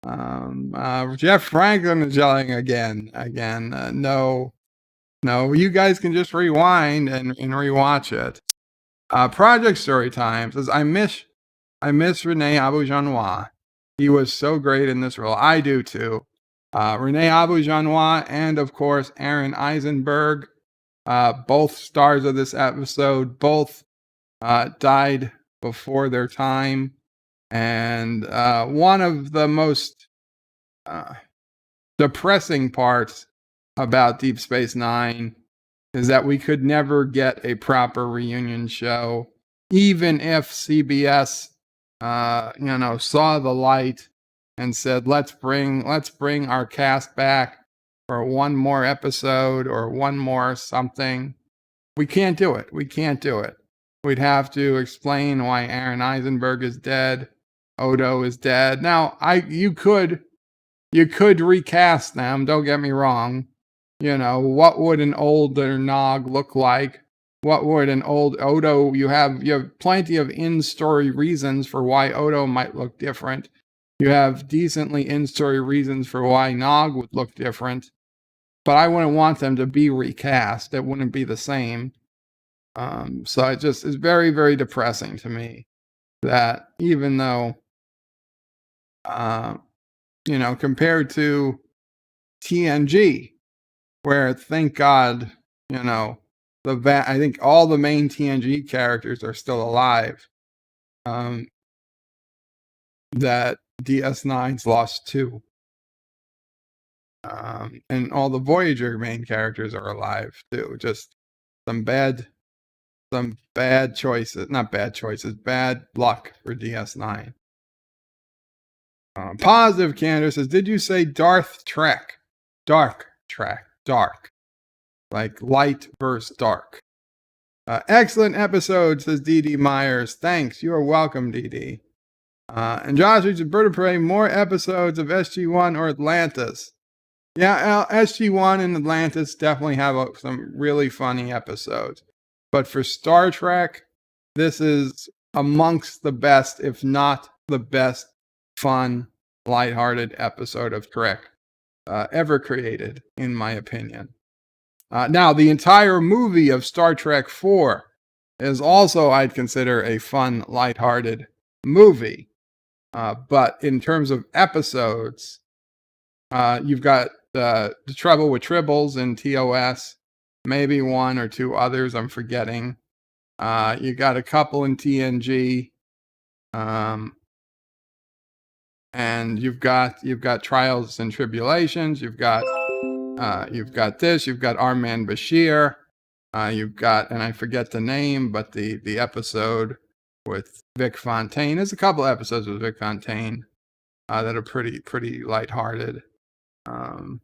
I: Jeff Franklin is yelling again. No, you guys can just rewind and rewatch it. Project Storytime says, I miss Rene Auberjonois. He was so great in this role. I do too. Rene Auberjonois and, of course, Aaron Eisenberg, both stars of this episode, both died before their time. And one of the most depressing parts about Deep Space Nine is that we could never get a proper reunion show, even if CBS, saw the light and said, let's bring our cast back for one more episode or one more something. We can't do it. We'd have to explain why Aaron Eisenberg is dead, Odo is dead. Now, you could recast them. Don't get me wrong. What would an older Nog look like? What would an old Odo? You have plenty of in-story reasons for why Odo might look different. You have decently in-story reasons for why Nog would look different. But I wouldn't want them to be recast. It wouldn't be the same. So it's very, very depressing to me that even though, compared to TNG, where thank God, I think all the main TNG characters are still alive. That DS9's lost 2. And all the Voyager main characters are alive too. Just some bad choices. Not bad choices, bad luck for DS9. Positive Candor says, did you say Darth Trek? Dark Trek. Dark. Like light versus dark. Excellent episode, says DD Myers. Thanks. You are welcome, DD. And Josh reads, Bird of Prey, more episodes of SG-1 or Atlantis. Yeah, SG-1 and Atlantis definitely have some really funny episodes. But for Star Trek, this is amongst the best, if not the best, fun, lighthearted episode of Trek ever created, in my opinion. Now, the entire movie of Star Trek IV is also, I'd consider, a fun, lighthearted movie. But in terms of episodes, you've got The Trouble with Tribbles in TOS, maybe one or two others I'm forgetting. You got a couple in TNG, and you've got Trials and Tribulations. You've got this. You've got Armand Bashir. You've got, and I forget the name, but the episode with Vic Fontaine. There's a couple episodes with Vic Fontaine that are pretty lighthearted. And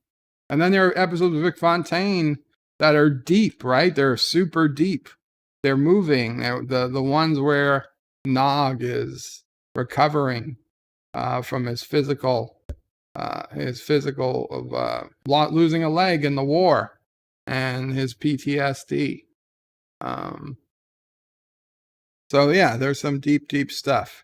I: then there are episodes with Vic Fontaine that are deep, right? They're super deep. They're moving. The ones where Nog is recovering from his physical of losing a leg in the war and his PTSD. So yeah, there's some deep stuff.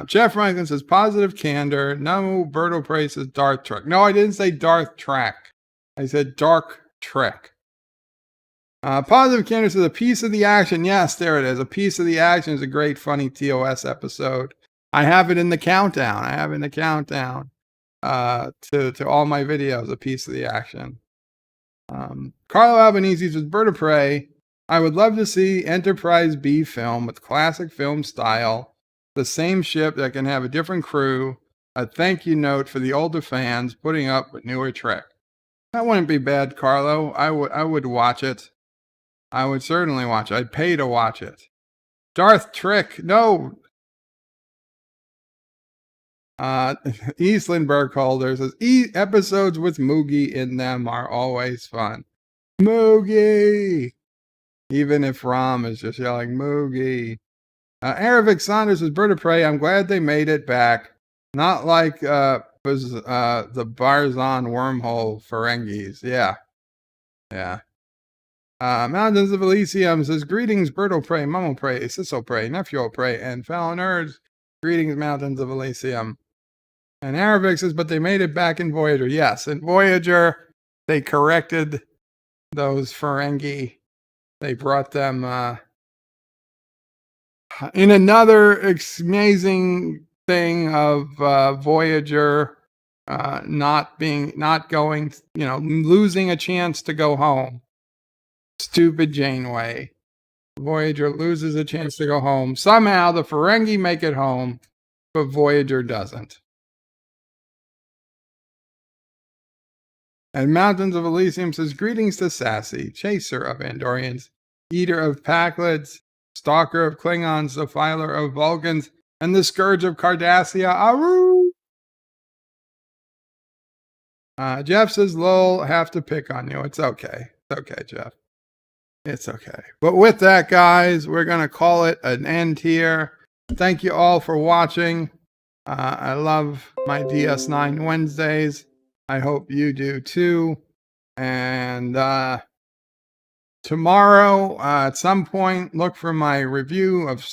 I: Jeff Franklin says positive candor. No, Berto Prey says Darth Trek. No, I didn't say Darth Trek. I said Dark Trek. Positive candor says a piece of the action. Yes, there it is. A piece of the action is a great, funny TOS episode. I have it in the countdown. To all my videos. A piece of the action. Carlo Albanese says Bird of Prey. I would love to see Enterprise B film with classic film style. The same ship that can have a different crew. A thank you note for the older fans putting up with newer Trek. That wouldn't be bad, Carlo. I would watch it. I would certainly watch it. I'd pay to watch it. Darth Trek. No. Eastland Burkholder says episodes with Moogie in them are always fun. Moogie! Even if Rom is just yelling Moogie. Aravic Saunders says Bird of Prey. I'm glad they made it back. Not like was the Barzan wormhole Ferengis. Yeah. Mountains of Elysium says greetings Birdo Prey, Mummo Prey, Sisso Prey, Nephew Prey, and fellow nerds. Greetings Mountains of Elysium. And Arabic says, but they made it back in Voyager. Yes, in Voyager, they corrected those Ferengi. They brought them in another amazing thing of Voyager not going, losing a chance to go home. Stupid Janeway. Voyager loses a chance to go home. Somehow the Ferengi make it home, but Voyager doesn't. And Mountains of Elysium says, greetings to Sassy, chaser of Andorians, eater of Packlets, stalker of Klingons, defiler of Vulcans, and the scourge of Cardassia. Aru! Jeff says, lol, have to pick on you. It's okay. It's okay, Jeff. It's okay. But with that, guys, we're going to call it an end here. Thank you all for watching. I love my DS9 Wednesdays. I hope you do too. And tomorrow, at some point, look for my review of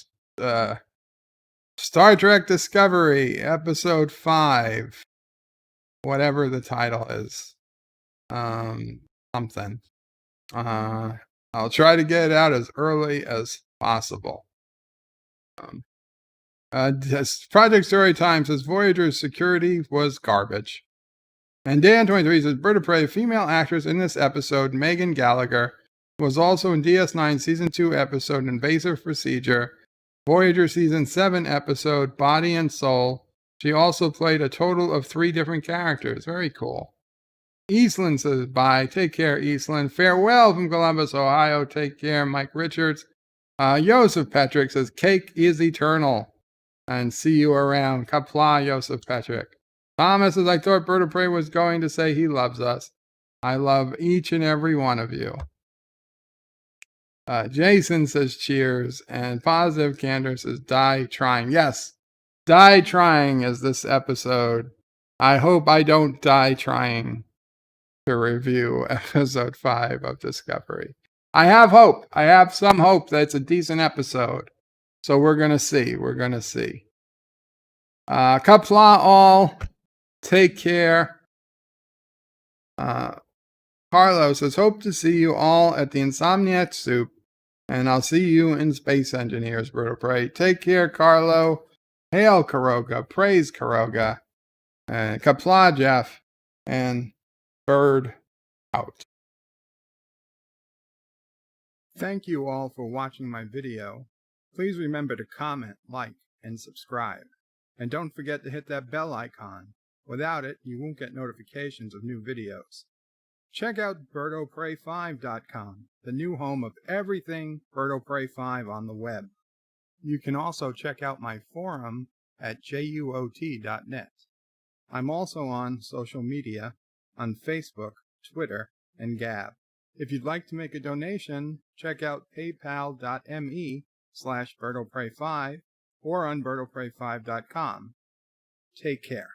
I: Star Trek Discovery, Episode 5. Whatever the title is. Something. I'll try to get it out as early as possible. Project Storytime says Voyager's security was garbage. And Dan23 says Bird of Prey, female actress in this episode, Megan Gallagher, was also in DS9 Season 2 episode Invasive Procedure, Voyager Season 7 episode Body and Soul. She also played a total of 3 different characters. Very cool. Eastland says bye. Take care, Eastland. Farewell from Columbus, Ohio. Take care, Mike Richards. Joseph Patrick says cake is eternal. And see you around. Qapla, Joseph Patrick. Thomas says I thought Bird of Prey was going to say he loves us. I love each and every one of you. Jason says cheers. And Positive Candor says die trying. Yes, die trying is this episode. I hope I don't die trying to review episode 5 of Discovery. I have hope. I have some hope that it's a decent episode. So we're going to see. Qapla all. Take care. Carlos says, hope to see you all at the Insomniac Soup. And I'll see you in Space Engineers, Bird of Prey. Take care, Carlo. Hail Karoga. Praise Karoga. And Qapla, Jeff. And Bird out. Thank you all for watching my video. Please remember to comment, like, and subscribe. And don't forget to hit that bell icon. Without it, you won't get notifications of new videos. Check out BirdoPrey5.com, the new home of everything Bird of Prey 5 on the web. You can also check out my forum at juot.net. I'm also on social media, on Facebook, Twitter, and Gab. If you'd like to make a donation, check out paypal.me/BirdoPrey5 or on BirdoPrey5.com. Take care.